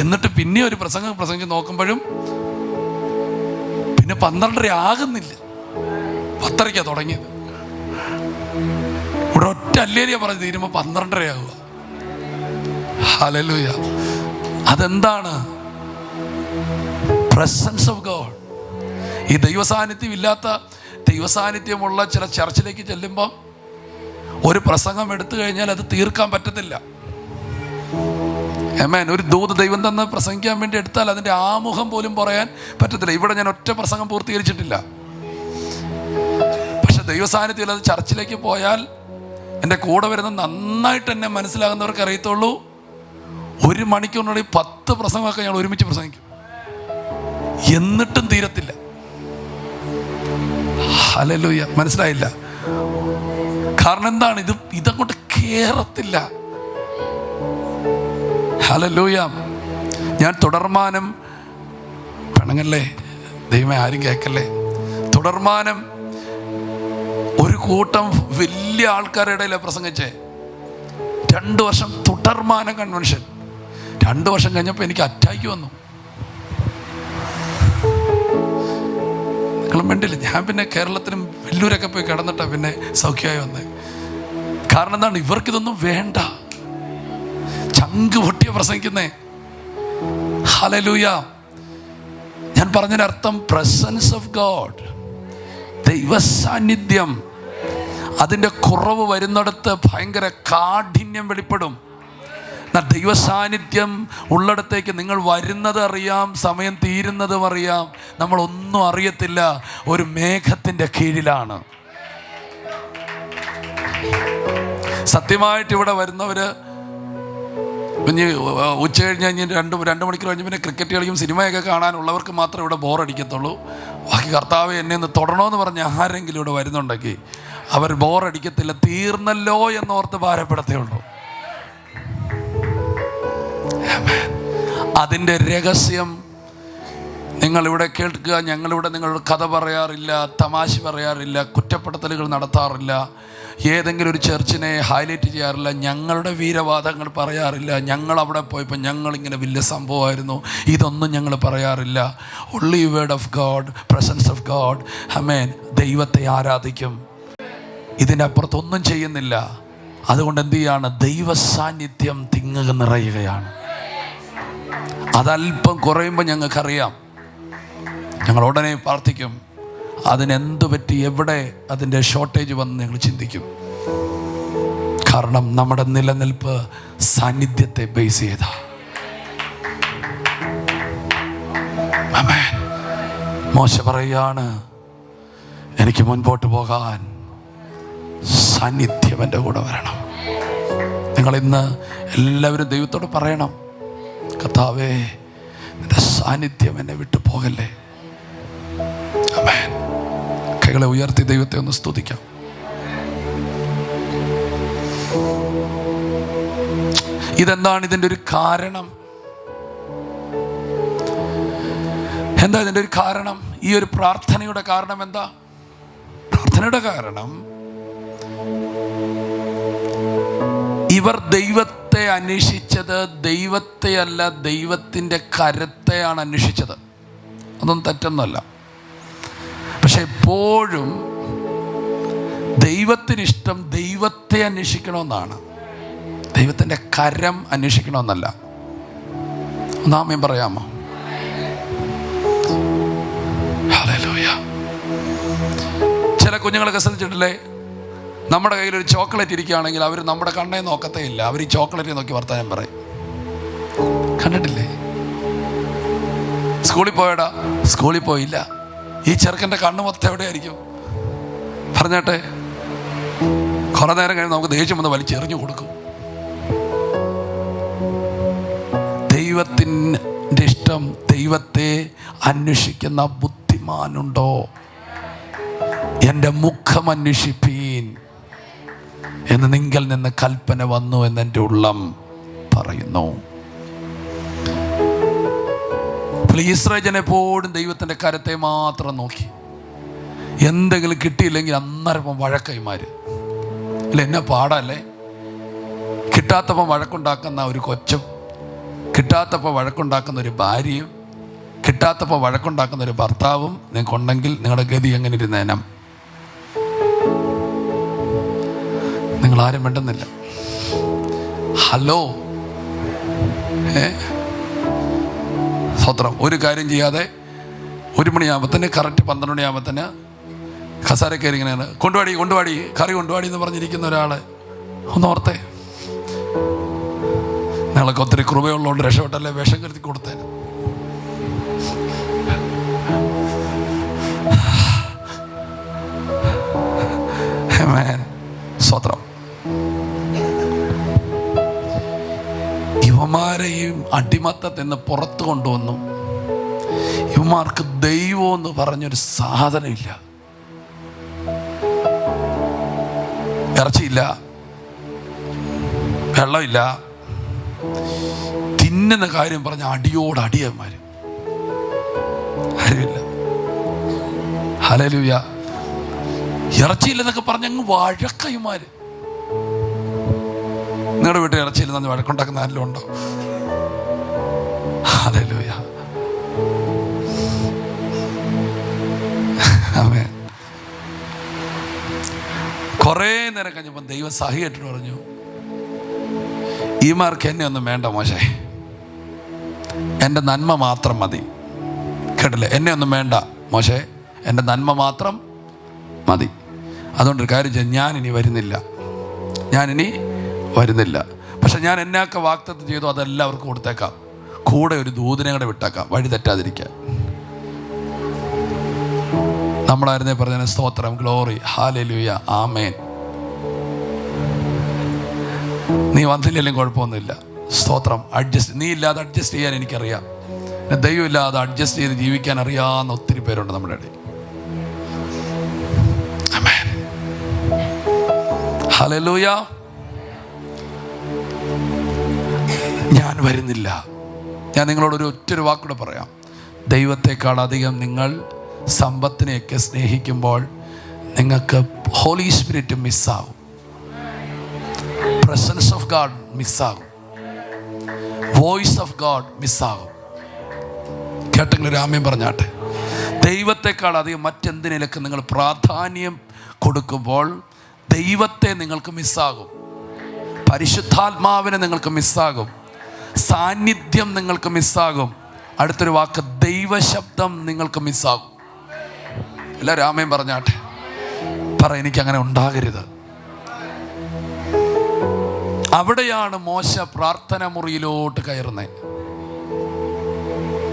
എന്നിട്ട് പിന്നെ ഒരു പ്രസംഗിച്ച് നോക്കുമ്പോഴും പിന്നെ 12:30 ആകുന്നില്ല. 10:30 തുടങ്ങിയത്. ഇവിടെ ഒറ്റ ഹല്ലേലൂയ പറഞ്ഞ് തീരുമ്പോൾ 12:30 ആവുക. ഹല്ലേലൂയ. അതെന്താണ്? Presence of God. ഈ ദൈവസാന്നിധ്യം ഇല്ലാത്ത, ദൈവസാന്നിധ്യമുള്ള ചില ചർച്ചിലേക്ക് ചെല്ലുമ്പം ഒരു പ്രസംഗം എടുത്തു കഴിഞ്ഞാൽ അത് തീർക്കാൻ പറ്റത്തില്ല. ആമേൻ. ഒരു ദൂത് ദൈവം തന്ന് പ്രസംഗിക്കാൻ വേണ്ടി എടുത്താൽ അതിൻ്റെ ആമുഖം പോലും പറയാൻ പറ്റത്തില്ല. ഇവിടെ ഞാൻ ഒറ്റ പ്രസംഗം പൂർത്തീകരിച്ചിട്ടില്ല. പക്ഷെ ദൈവസാന്നിധ്യം ഇല്ലാതെ ചർച്ചിലേക്ക് പോയാൽ എൻ്റെ കൂടെ വരുന്ന നന്നായിട്ട് എന്നെ മനസ്സിലാകുന്നവർക്ക് അറിയത്തുള്ളൂ, 1 മണിക്കൂറിനുള്ളിൽ 10 പ്രസംഗമൊക്കെ ഞങ്ങൾ ഒരുമിച്ച് പ്രസംഗിക്കും. എന്നിട്ടും തീരത്തില്ല. ഹല്ലേലൂയ. മനസ്സിലായില്ല? കാരണം എന്താണ്? ഇതങ്ങോട്ട് കേറത്തില്ല. ഹല്ലേലൂയ. ഞാൻ തുടർമാനം പെണങ്ങല്ലേ, ദൈവമേ ആരും കേൾക്കല്ലേ, തുടർമാനം ഒരു കൂട്ടം വലിയ ആൾക്കാരുടെ ഇടയിലാണ് പ്രസംഗിച്ചേ. 2 വർഷം തുടർമാനം കൺവെൻഷൻ. 2 വർഷം കഴിഞ്ഞപ്പോൾ എനിക്ക് അറ്റാക്ക് വന്നു. നിങ്ങളും വേണ്ടില്ല, ഞാൻ പിന്നെ കേരളത്തിലും വെല്ലൂരൊക്കെ പോയി കിടന്നിട്ടാണ് പിന്നെ സൗഖ്യമായി വന്നത്. കാരണം എന്താണ്, ഇവർക്കിതൊന്നും വേണ്ട, ചങ്ക് പൊട്ടിയ പ്രസംഗിക്കുന്നേ. ഹല്ലേലൂയ. ഞാൻ പറഞ്ഞതിനർത്ഥം പ്രസൻസ് ഓഫ് ഗോഡ്, ദൈവ സാന്നിധ്യം, അതിൻ്റെ കുറവ് വരുന്നിടത്ത് ഭയങ്കര കാഠിന്യം വെളിപ്പെടും. ദൈവ സാന്നിധ്യം ഉള്ളിടത്തേക്ക് നിങ്ങൾ വരുന്നത് അറിയാം, സമയം തീരുന്നതും അറിയാം, നമ്മളൊന്നും അറിയത്തില്ല. ഒരു മേഘത്തിൻ്റെ കീഴിലാണ്. സത്യമായിട്ട് ഇവിടെ വരുന്നവർ ഇനി ഉച്ച കഴിഞ്ഞ് 2 മണിക്കൂർ കഴിഞ്ഞ് പിന്നെ ക്രിക്കറ്റ് കളിക്കും, സിനിമയൊക്കെ കാണാനുള്ളവർക്ക് മാത്രമേ ഇവിടെ ബോറടിക്കത്തുള്ളൂ. ബാക്കി കർത്താവ് എന്നെ ഒന്ന് തൊടണമെന്ന് പറഞ്ഞ് ആരെങ്കിലും ഇവിടെ വരുന്നുണ്ടെങ്കിൽ അവർ ബോറടിക്കത്തില്ല. തീർന്നല്ലോ എന്നോർത്ത് ഭാരപ്പെടത്തേ ഉള്ളൂ. അതിൻ്റെ രഹസ്യം നിങ്ങളിവിടെ കേൾക്കുക. ഞങ്ങളിവിടെ നിങ്ങളോട് കഥ പറയാറില്ല, തമാശ പറയാറില്ല, കുറ്റപ്പെടുത്തലുകൾ നടത്താറില്ല, ഏതെങ്കിലും ഒരു ചർച്ചിനെ ഹൈലൈറ്റ് ചെയ്യാറില്ല, ഞങ്ങളുടെ വീരവാദങ്ങൾ പറയാറില്ല, ഞങ്ങൾ അവിടെ പോയപ്പോൾ ഞങ്ങളിങ്ങനെ വലിയ സംഭവമായിരുന്നു, ഇതൊന്നും ഞങ്ങൾ പറയാറില്ല. Only word of God, presence of God. ആമേൻ. ദൈവത്തെ ആരാധിക്കും, ഇതിനപ്പുറത്തൊന്നും ചെയ്യുന്നില്ല. അതുകൊണ്ട് എന്ത് ചെയ്യാണ്, ദൈവ സാന്നിധ്യം തിങ്ങുക നിറയുകയാണ്. അതല്പം കുറയുമ്പോൾ ഞങ്ങൾക്കറിയാം, ഞങ്ങൾ ഉടനെ പ്രാർത്ഥിക്കും. അതിനെന്തു പറ്റി, എവിടെ അതിൻ്റെ ഷോർട്ടേജ് വന്ന് ഞങ്ങൾ ചിന്തിക്കും. കാരണം നമ്മുടെ നിലനിൽപ്പ് സാന്നിധ്യത്തെ ബേസ് ചെയ്ത. ആമേൻ. മോശ പറയാണ്, എനിക്ക് മുൻപോട്ട് പോകാൻ സാന്നിധ്യം എൻ്റെ കൂടെ വരണം. നിങ്ങളിന്ന് എല്ലാവരും ദൈവത്തോട് പറയണം, കർത്താവേ നിന്റെ സാന്നിധ്യം എന്നെ വിട്ടു പോകല്ലേ. ആമേൻ. കൈകളെ ഉയർത്തി ദൈവത്തെ ഒന്ന് സ്തുതിക്കാം. ഇതെന്താണ് ഇതിൻ്റെ ഒരു കാരണം? എന്താ ഇതിൻ്റെ ഒരു കാരണം? ഈ ഒരു പ്രാർത്ഥനയുടെ കാരണം എന്താ? പ്രാർത്ഥനയുടെ കാരണം, ഇവർ ദൈവത്തെ അന്വേഷിച്ചത് ദൈവത്തെ അല്ല, ദൈവത്തിൻ്റെ കരത്തെയാണ് അന്വേഷിച്ചത്. അതൊന്നും തെറ്റൊന്നുമല്ല. പക്ഷെ എപ്പോഴും ദൈവത്തിനിഷ്ടം ദൈവത്തെ അന്വേഷിക്കണമെന്നാണ്, ദൈവത്തിൻ്റെ കരം അന്വേഷിക്കണമെന്നല്ല. ഒന്നാമേം പറയാമോ? ഹല്ലേലൂയ. ചില കുഞ്ഞുങ്ങളൊക്കെ ശ്രദ്ധിച്ചിട്ടില്ലേ, നമ്മുടെ കയ്യിലൊരു ചോക്ലേറ്റ് ഇരിക്കുകയാണെങ്കിൽ അവർ നമ്മുടെ കണ്ണേ നോക്കത്തേ ഇല്ല, അവർ ഈ ചോക്ലേറ്റ് നോക്കി വർത്താനം പറയും. കണ്ടിട്ടില്ലേ? സ്കൂളിൽ പോയടാ, സ്കൂളിൽ പോയില്ല. ഈ ചെറുക്കൻ്റെ കണ്ണ് മൊത്തം എവിടെയായിരിക്കും? പറഞ്ഞാട്ടെ. കുറെ നേരം കഴിഞ്ഞ് നമുക്ക് ദേഷ്യം വന്ന് വലിച്ചെറിഞ്ഞു കൊടുക്കും. ദൈവത്തിൻ്റെ ഇഷ്ടം, ദൈവത്തെ അന്വേഷിക്കുന്ന ബുദ്ധിമാനുണ്ടോ? എൻ്റെ മുഖം അന്വേഷിപ്പീൻ എന്ന് നിങ്കൽ നിന്ന് കൽപ്പന വന്നു എന്ന് എൻ്റെ ഉള്ളം പറയുന്നു. ഇസ്രായേൽ എപ്പോഴും ദൈവത്തിൻ്റെ കരത്തെ മാത്രം നോക്കി. എന്തെങ്കിലും കിട്ടിയില്ലെങ്കിൽ അന്നേരം വഴക്കൈമാര് അല്ല, എന്നെ പാടല്ലേ. കിട്ടാത്തപ്പം വഴക്കുണ്ടാക്കുന്ന ഒരു കൊച്ചും, കിട്ടാത്തപ്പോൾ വഴക്കുണ്ടാക്കുന്ന ഒരു ഭാര്യയും, കിട്ടാത്തപ്പോൾ വഴക്കുണ്ടാക്കുന്ന ഒരു ഭർത്താവും നിങ്ങൾക്കുണ്ടെങ്കിൽ നിങ്ങളുടെ ഗതി എങ്ങനെ ഇരുന്നേനം? നിങ്ങളാരും വേണ്ടുന്നില്ല. ഹലോ, സ്വത്രം. ഒരു കാര്യം ചെയ്യാതെ 1 മണിയാകുമ്പത്തിന് കറക്റ്റ് 12 മണിയാകുമ്പത്തിന് കസാര കയറി ഇങ്ങനെയാണ്, കൊണ്ടുപാടി കറി കൊണ്ടുപാടി എന്ന് പറഞ്ഞിരിക്കുന്ന ഒരാൾ ഒന്നോർത്തേ. നിങ്ങളൊക്കെ ഒത്തിരി കൃപയുള്ളതുകൊണ്ട് രക്ഷപ്പെട്ടല്ലേ, വേഷം കരുതി കൊടുത്തേന്. സ്വത്രം. ഇവന്മാരെയും അടിമത്തത്തിൽ നിന്ന് പുറത്തു കൊണ്ടുവന്നു. ഇവന്മാർക്ക് ദൈവം എന്ന് പറഞ്ഞൊരു സാധനമില്ല. ഇറച്ചിയില്ല, വെള്ളമില്ല, തിന്നുന്ന കാര്യം പറഞ്ഞ അടിയോട് അടിയന്മാർ, ആരുമില്ല. ഹല്ലേലൂയ. ഇറച്ചിയില്ലെന്നൊക്കെ പറഞ്ഞ അങ്ങ് വഴക്കൈമാര്. നിങ്ങളുടെ വീട്ടിൽ ഇറച്ചിയില്ലെന്ന് വഴക്കുണ്ടാക്കുന്ന ആരെങ്കിലും ഉണ്ടോ? ഹല്ലേലൂയ. ആമേൻ. കുറേ നേരം കഴിഞ്ഞപ്പോൾ ദൈവം സഹിയായിട്ട് പറഞ്ഞു, ഈ മാർക്ക് എന്നെ ഒന്നും വേണ്ട മോശേ, എൻ്റെ നന്മ മാത്രം മതി. കേട്ടില്ലേ? എന്നെ ഒന്നും വേണ്ട മോശേ, എൻ്റെ നന്മ മാത്രം മതി. അതുകൊണ്ടൊരു കാര്യം ചെയ്യാം, ഞാനിനി വരുന്നില്ല. പക്ഷെ ഞാൻ എന്നൊക്കെ വാഗ്ദത്തം ചെയ്തു അതെല്ലാവർക്കും കൊടുത്തേക്കാം. കൂടെ ഒരു ദൂതനെ കൂടെ വിട്ടേക്കാം, വഴി തെറ്റാതിരിക്കാൻ. നമ്മളായിരുന്നേ പറഞ്ഞ സ്തോത്രം, ഗ്ലോറി, ഹല്ലേലൂയ, ആമേൻ. നീ വന്നില്ലെങ്കിലും കുഴപ്പമൊന്നുമില്ല, സ്തോത്രം. നീ ഇല്ലാതെ അഡ്ജസ്റ്റ് ചെയ്യാൻ എനിക്കറിയാം. ദൈവം ഇല്ലാതെ അഡ്ജസ്റ്റ് ചെയ്ത് ജീവിക്കാൻ അറിയാവുന്ന ഒത്തിരി പേരുണ്ട് നമ്മുടെ ഇടയിൽ. ആമേൻ, ഹല്ലേലൂയ. ഞാൻ വരുന്നില്ല. ഞാൻ നിങ്ങളോടൊരു ഒറ്റൊരു വാക്കൂടെ പറയാം. ദൈവത്തെക്കാൾ അധികം നിങ്ങൾ സമ്പത്തിനെയൊക്കെ സ്നേഹിക്കുമ്പോൾ നിങ്ങൾക്ക് ഹോളി സ്പിരിറ്റ് മിസ്സാകും, പ്രസൻസ് ഓഫ് ഗാഡ് മിസ്സാകും, വോയിസ് ഓഫ് ഗാഡ് മിസ്സാകും. കേട്ടെങ്കിലും രാമ്യം പറഞ്ഞാട്ടെ. ദൈവത്തെക്കാൾ അധികം മറ്റെന്തിനൊക്കെ നിങ്ങൾ പ്രാധാന്യം കൊടുക്കുമ്പോൾ ദൈവത്തെ നിങ്ങൾക്ക് മിസ്സാകും, പരിശുദ്ധാത്മാവിനെ നിങ്ങൾക്ക് മിസ്സാകും, സാന്നിധ്യം നിങ്ങൾക്ക് മിസ്സാകും. അടുത്തൊരു വാക്ക്, ദൈവശബ്ദം നിങ്ങൾക്ക് മിസ്സാകും. എല്ലാവരും ആമേൻ പറഞ്ഞാട്ടെ. പറ, എനിക്കങ്ങനെ ഉണ്ടാകരുത്. അവിടെയാണ് മോശ പ്രാർത്ഥന മുറിയിലോട്ട് കയറുന്നത്.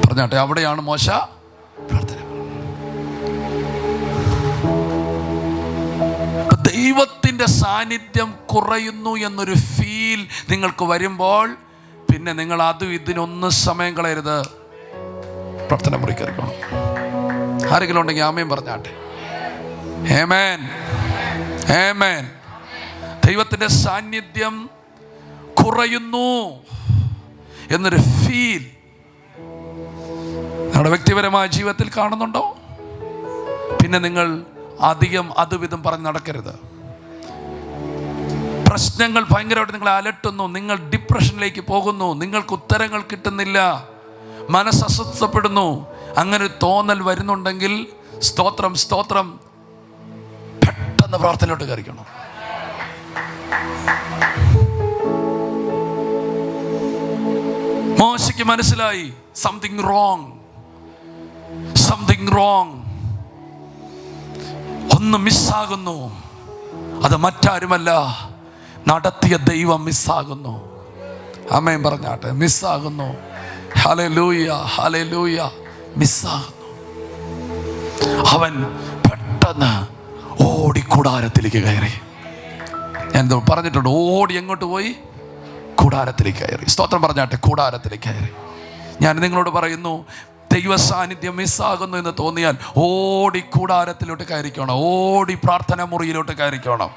പറഞ്ഞാട്ടെ, അവിടെയാണ് മോശ പ്രാർത്ഥന. ദൈവത്തിൻ്റെ സാന്നിധ്യം കുറയുന്നു എന്നൊരു ഫീൽ നിങ്ങൾക്ക് വരുമ്പോൾ പിന്നെ നിങ്ങൾ അതും ഇതിനൊന്നും സമയം കളയരുത്, പ്രാർത്ഥന മുറി കയറിക്കണം. ആരെങ്കിലും ഉണ്ടെങ്കിൽ ആമേൻ പറഞ്ഞാട്ടെ. ആമേൻ, ആമേൻ. ദൈവത്തിൻ്റെ സാന്നിധ്യം കുറയുന്നു എന്നൊരു ഫീൽ നിങ്ങളുടെ വ്യക്തിപരമായ ജീവിതത്തിൽ കാണുന്നുണ്ടോ? പിന്നെ നിങ്ങൾ അധികം അതുവിധം പറഞ്ഞ് നടക്കരുത്. പ്രശ്നങ്ങൾ ഭയങ്കരമായിട്ട് നിങ്ങളെ അലട്ടുന്നു, നിങ്ങൾ ഡിപ്രഷനിലേക്ക് പോകുന്നു, നിങ്ങൾക്ക് ഉത്തരങ്ങൾ കിട്ടുന്നില്ല, മനസ്സ് അസ്വസ്ഥപ്പെടുന്നു. അങ്ങനെ ഒരു തോന്നൽ വരുന്നുണ്ടെങ്കിൽ സ്തോത്രം, സ്തോത്രം, പെട്ടെന്ന് പ്രാർത്ഥനയിലോട്ട് കയറിക്കണം. മോശയ്ക്ക് മനസ്സിലായി സംതിങ് റോങ്, ഒന്ന് മിസ്സാകുന്നു. അത് മറ്റാരുമല്ല, നടത്തിയ ദൈവം മിസ്സാകുന്നു. ആമേൻ പറഞ്ഞാട്ടെ. മിസ്സാകുന്നു. ഹല്ലേലൂയ, ഹല്ലേലൂയ. മിസ്സാകുന്നു. അവൻ പെട്ടെന്ന് ഓടി കൂടാരത്തിലേക്ക് കയറി. ഞാൻ പറഞ്ഞിട്ടുണ്ട്, ഓടി എങ്ങോട്ട് പോയി? കൂടാരത്തിലേക്ക് കയറി. സ്തോത്രം പറഞ്ഞാട്ടെ. കൂടാരത്തിലേക്ക് കയറി. ഞാൻ നിങ്ങളോട് പറയുന്നു, ദൈവ സാന്നിധ്യം മിസ്സാകുന്നു എന്ന് തോന്നിയാൽ ഓടി കൂടാരത്തിലോട്ട് കയറിക്കണം, ഓടി പ്രാർത്ഥന മുറിയിലോട്ട് കയറിക്കണം.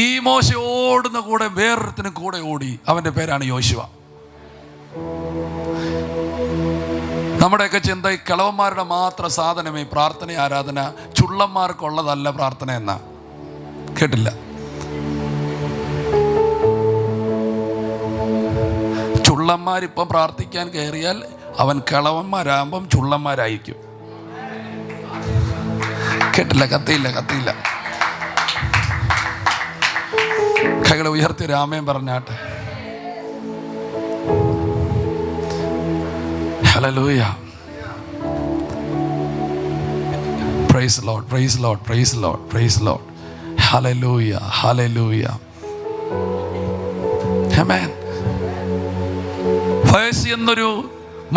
ഈ മോശ ഓടുന്ന കൂടെ വേറൊരുത്തിനും കൂടെ ഓടി. അവൻ്റെ പേരാണ് യോശുവ. നമ്മുടെയൊക്കെ ചിന്ത ഈ കിളവന്മാരുടെ മാത്രം സാധനമേ പ്രാർത്ഥന, ആരാധന, ചുള്ളന്മാർക്കുള്ളതല്ല പ്രാർത്ഥന എന്നാ. കേട്ടില്ല? ചുള്ളന്മാരിപ്പം പ്രാർത്ഥിക്കാൻ കയറിയാൽ അവൻ കിളവന്മാരാകുമ്പം ചുള്ളന്മാരായിരിക്കും. കേട്ടില്ല? കത്തിയില്ല. കൈകളെ ഉയർത്തി രാമേൻ പറഞ്ഞാട്ടെ. ഹല്ലേലൂയ. Praise Lord, praise Lord, praise Lord, praise Lord. ഹല്ലേലൂയ, ഹല്ലേലൂയ. ആമേൻ. ഫയസ് എന്നൊരു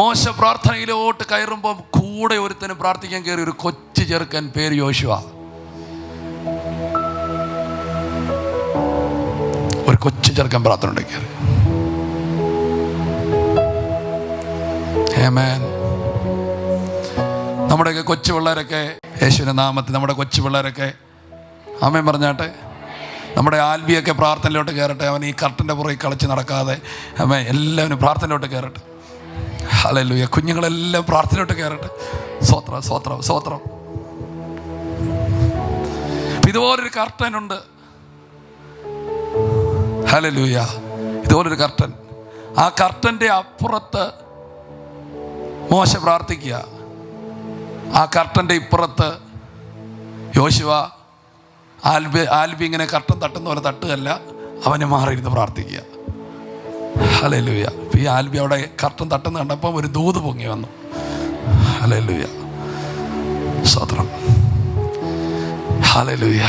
മോശ പ്രാർത്ഥനയിലോട്ട് കയറുമ്പോൾ കൂടെ ഒരുത്തന് പ്രാർത്ഥിക്കാൻ കയറി ഒരു കൊച്ചു ചെറുക്കൻ, പേര് യോശുവ. ഒരു കൊച്ചു ചെറുക്കൻ പ്രാർത്ഥന കയറി. ആമേൻ. നമ്മുടെയൊക്കെ കൊച്ചു പിള്ളേരൊക്കെ യേശുവിൻ്റെ നാമത്തിൽ, നമ്മുടെ കൊച്ചു പിള്ളേരൊക്കെ ആമേൻ പറഞ്ഞാട്ടെ, നമ്മുടെ ആൽബിയൊക്കെ പ്രാർത്ഥനയിലോട്ട് കയറട്ടെ. അവൻ ഈ കർട്ടൻ്റെ പുറകെ കളിച്ച് നടക്കാതെ അവൻ എല്ലാവരും പ്രാർത്ഥനയിലോട്ട് കയറട്ടെ. ഹല്ലേലൂയ. കുഞ്ഞുങ്ങളെല്ലാം പ്രാർത്ഥനയിലോട്ട് കയറട്ടെ. സ്തോത്രം, സ്തോത്രം, സ്തോത്രം. ഇതുപോലൊരു കർട്ടനുണ്ട്. ഹല്ലേലൂയ. ഇതുപോലൊരു കർട്ടൻ. ആ കർട്ടൻ്റെ അപ്പുറത്ത് മോശ പ്രാർത്ഥിക്കുക. ആ കർട്ടൻ്റെ ഇപ്പുറത്ത് യോശുവ. ആൽബി ഇങ്ങനെ കർട്ടൻ തട്ടുന്ന പോലെ തട്ടുകയല്ല, അവന് മാറിയിരുന്ന് പ്രാർത്ഥിക്കുക. ഹല്ലേലൂയ. ഈ ആൽബി അവിടെ കർട്ടൻ തട്ടുന്ന കണ്ടപ്പം ഒരു ദൂത് പൊങ്ങി വന്നു. ഹല്ലേലൂയ. സ്തോത്രം. ഹല്ലേലൂയ.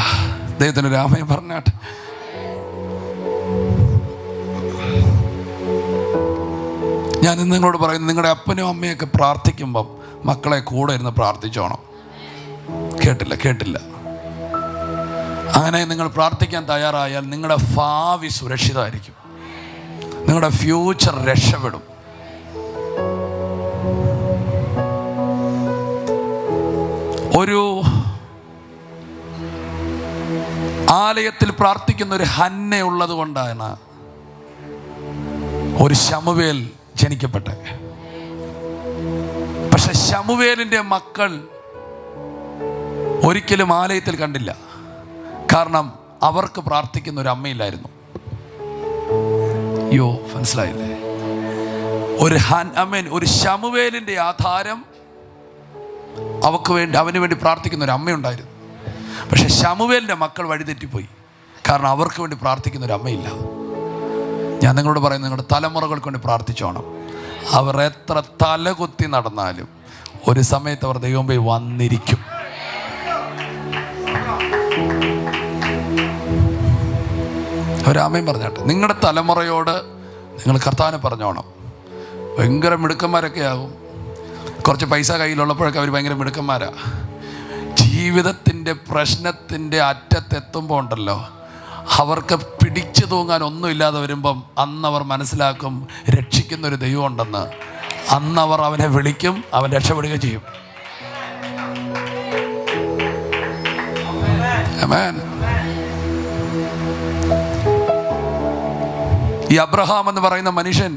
ദൈവത്തിന് രാമയും പറഞ്ഞാട്ടെ. ഞാൻ ഇന്ന് നിങ്ങളോട് പറയുന്നു, നിങ്ങളുടെ അപ്പനും അമ്മയൊക്കെ പ്രാർത്ഥിക്കുമ്പം മക്കളെ കൂടെ ഇരുന്ന് പ്രാർത്ഥിച്ചോണം. കേട്ടില്ല. അങ്ങനെ നിങ്ങൾ പ്രാർത്ഥിക്കാൻ തയ്യാറായാൽ നിങ്ങളുടെ ഭാവി സുരക്ഷിതമായിരിക്കും. നിങ്ങളുടെ ഫ്യൂച്ചർ രക്ഷപ്പെടും. ഒരു ആലയത്തിൽ പ്രാർത്ഥിക്കുന്ന ഒരു ഹന്ന ഉള്ളത് കൊണ്ടാണ് ഒരു ശമൂവേൽ ജനിക്കപ്പെട്ടത്. പക്ഷെ ശമൂവേലിൻ്റെ മക്കൾ ഒരിക്കലും ആലയത്തിൽ കണ്ടില്ല. കാരണം അവർക്ക് പ്രാർത്ഥിക്കുന്ന ഒരു അമ്മയില്ലായിരുന്നു. മനസ്സിലായില്ലേ? ഒരു ശമൂവേലിൻ്റെ ആധാരം അവന് വേണ്ടി പ്രാർത്ഥിക്കുന്ന ഒരു അമ്മയുണ്ടായിരുന്നു. പക്ഷെ ശമൂവേലിൻ്റെ മക്കൾ വഴിതെറ്റിപ്പോയി. കാരണം അവർക്ക് വേണ്ടി പ്രാർത്ഥിക്കുന്ന ഒരു അമ്മയില്ല. ഞാൻ നിങ്ങളോട് പറയുന്നത്, നിങ്ങളുടെ തലമുറകൾക്ക് വേണ്ടി പ്രാർത്ഥിച്ചോണം. അവർ എത്ര തലകുത്തി നടന്നാലും ഒരു സമയത്ത് അവർ ദൈവം പോയി വന്നിരിക്കും. ഒരാമയും പറഞ്ഞാട്ടെ. നിങ്ങളുടെ തലമുറയോട് നിങ്ങൾ കർത്താവിനെ പറഞ്ഞോണം. ഭയങ്കര മിടുക്കന്മാരൊക്കെ ആകും. കുറച്ച് പൈസ കയ്യിലുള്ളപ്പോഴൊക്കെ അവർ ഭയങ്കര മിടുക്കന്മാരാണ്. ജീവിതത്തിൻ്റെ പ്രശ്നത്തിൻ്റെ അറ്റത്തെത്തുമ്പോൾ ഉണ്ടല്ലോ, അവർക്ക് പിടിച്ചു തൂങ്ങാൻ ഒന്നുമില്ലാതെ വരുമ്പം അന്നവർ മനസ്സിലാക്കും രക്ഷിക്കുന്നൊരു ദൈവം ഉണ്ടെന്ന്. അന്നവർ അവനെ വിളിക്കും, അവൻ രക്ഷപ്പെടുകയും ചെയ്യും. ആമേൻ. ഈ അബ്രഹാം എന്ന് പറയുന്ന മനുഷ്യൻ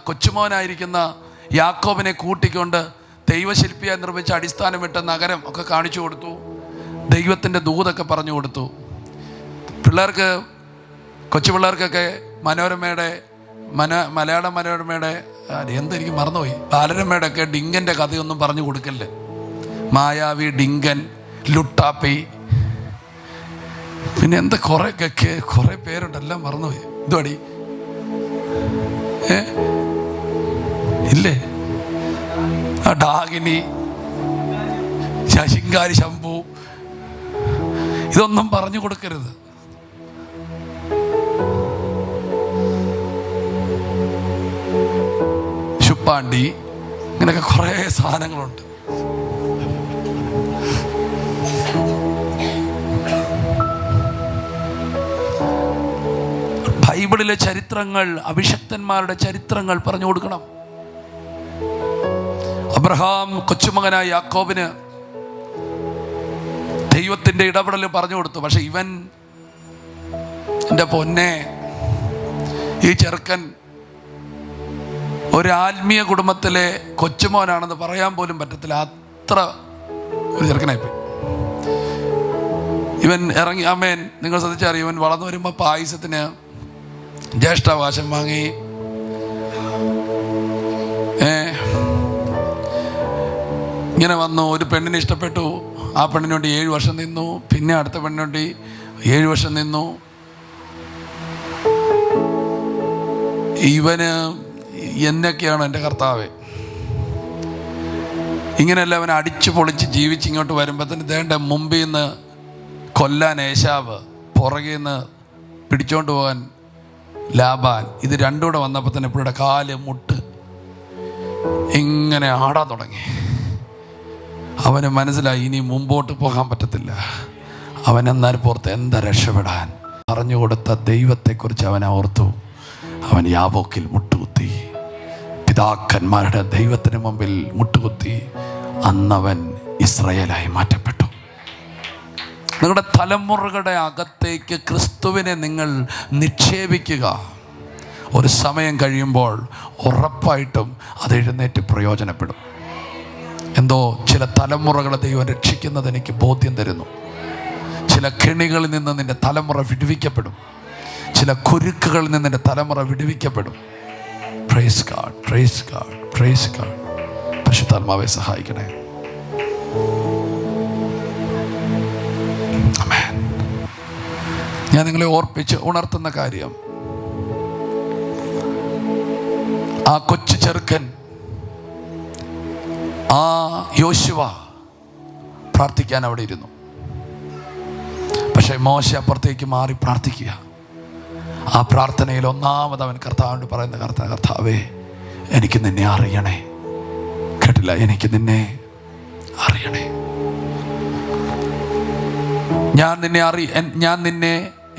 കൊച്ചുമോനായിരിക്കുന്ന യാക്കോബിനെ കൂട്ടിക്കൊണ്ട് ദൈവശില്പിയായി നിർമ്മിച്ച അടിസ്ഥാനമിട്ട നഗരം ഒക്കെ കാണിച്ചു കൊടുത്തു. ദൈവത്തിൻ്റെ ദൂതൊക്കെ പറഞ്ഞു കൊടുത്തു. കൊച്ചു പിള്ളേർക്കൊക്കെ മലയാള മനോരമയുടെ എന്തെനിക്ക് മറന്നുപോയി, ബാലരമയുടെ ഒക്കെ ഡിങ്കൻ്റെ കഥയൊന്നും പറഞ്ഞു കൊടുക്കല്ലേ. മായാവി, ഡിങ്കൻ, ലുട്ടാപ്പി, പിന്നെ എന്താ കുറേ പേരുണ്ടെല്ലാം മറന്നുപോയി. എന്തുവാടി ഇല്ലേ? ആ ഡാഗിനി, ശശിങ്കാരി, ശംഭു, ഇതൊന്നും പറഞ്ഞു കൊടുക്കരുത്. ശുപ്പാണ്ടി, ഇങ്ങനെയൊക്കെ കുറേ സാധനങ്ങളുണ്ട്. ബൈബിളിലെ ചരിത്രങ്ങൾ, അഭിഷക്തന്മാരുടെ ചരിത്രങ്ങൾ പറഞ്ഞു കൊടുക്കണം. അബ്രഹാം കൊച്ചുമകനായ യാക്കോബിന് ദൈവത്തിൻ്റെ ഇടപെടൽ പറഞ്ഞു കൊടുത്തു. പക്ഷെ ഇവൻ, എൻ്റെ പൊന്നെ, ഈ ചെറുക്കൻ ഒരു ആത്മീയ കുടുംബത്തിലെ കൊച്ചുമോനാണെന്ന് പറയാൻ പോലും പറ്റത്തില്ല. അത്ര ഒരു ചെറുക്കനായിപ്പോയി. ഇവൻ ഇറങ്ങി, ആമേൻ, നിങ്ങൾ ശ്രദ്ധിച്ചറിയും, ഇവൻ വളർന്നു വരുമ്പോൾ പായസത്തിന് ജ്യേഷ്ഠാവകാശം വാങ്ങി. ഇങ്ങനെ വന്നു. ഒരു പെണ്ണിനെ ഇഷ്ടപ്പെട്ടു. ആ പെണ്ണിന് വേണ്ടി 7 വർഷം നിന്നു. പിന്നെ അടുത്ത പെണ്ണിന് വേണ്ടി 7 വർഷം നിന്നു. ഇവന് എന്നൊക്കെയാണ് എൻ്റെ കർത്താവേ. ഇങ്ങനെയല്ല അവൻ അടിച്ചു പൊളിച്ച് ജീവിച്ച് ഇങ്ങോട്ട് വരുമ്പോഴത്തേന് ദേണ്ട മുമ്പിൽ നിന്ന് കൊല്ലാൻ ഏശാവ്, പുറകിൽ നിന്ന് പിടിച്ചോണ്ട് പോകാൻ ലാബാൻ. ഇത് രണ്ടും കൂടെ വന്നപ്പോൾ തന്നെ ഇപ്പോഴുടെ കാല് മുട്ട് ഇങ്ങനെ ആടാൻ തുടങ്ങി. അവന് മനസ്സിലായി ഇനി മുമ്പോട്ട് പോകാൻ പറ്റത്തില്ല. അവൻ എന്നാൽ പുറത്ത് എന്താ രക്ഷപ്പെടാൻ പറഞ്ഞു കൊടുത്ത ദൈവത്തെക്കുറിച്ച് അവൻ ഓർത്തു. അവൻ യാബോക്കിൽ മുട്ടുകുത്തി, പിതാക്കന്മാരുടെ ദൈവത്തിന് മുമ്പിൽ മുട്ടുകുത്തി. അന്നവൻ ഇസ്രായേലായി മാറ്റപ്പെട്ടു. നിങ്ങളുടെ തലമുറകളുടെ അകത്തേക്ക് ക്രിസ്തുവിനെ നിങ്ങൾ നിക്ഷേപിക്കുക. ഒരു സമയം കഴിയുമ്പോൾ ഉറപ്പായിട്ടും അത് എഴുന്നേറ്റ് പ്രയോജനപ്പെടും. എന്തോ ചില തലമുറകളെ ദൈവം രക്ഷിക്കുന്നത് എനിക്ക് ബോധ്യം തരുന്നു. ചില കെണികളിൽ നിന്ന് നിൻ്റെ തലമുറ വിടുവിക്കപ്പെടും. ചില കുരുക്കുകളിൽ നിന്ന് നിൻ്റെ തലമുറ വിടുവിക്കപ്പെടും. Praise God, praise God, praise God. പരിശുദ്ധാത്മാവെ സഹായിക്കണേ. ആമേൻ. ഞാൻ നിങ്ങളെ ഓർപ്പിച്ച് ഉണർത്തുന്ന കാര്യം, ആ കൊച്ചു ചെറുക്കൻ, ആ യോശുവ പ്രാർത്ഥിക്കാൻ അവിടെ ഇരുന്നു. പക്ഷേ മോശ അപ്പുറത്തേക്ക് മാറി പ്രാർത്ഥിക്കുക. ആ പ്രാർത്ഥനയിൽ ഒന്നാമത് അവൻ കർത്താവിനോട് പറയുന്ന കർത്താവേ, എനിക്ക് നിന്നെ അറിയണേ. കേട്ടില്ല? എനിക്ക് നിന്നെ അറിയണേ.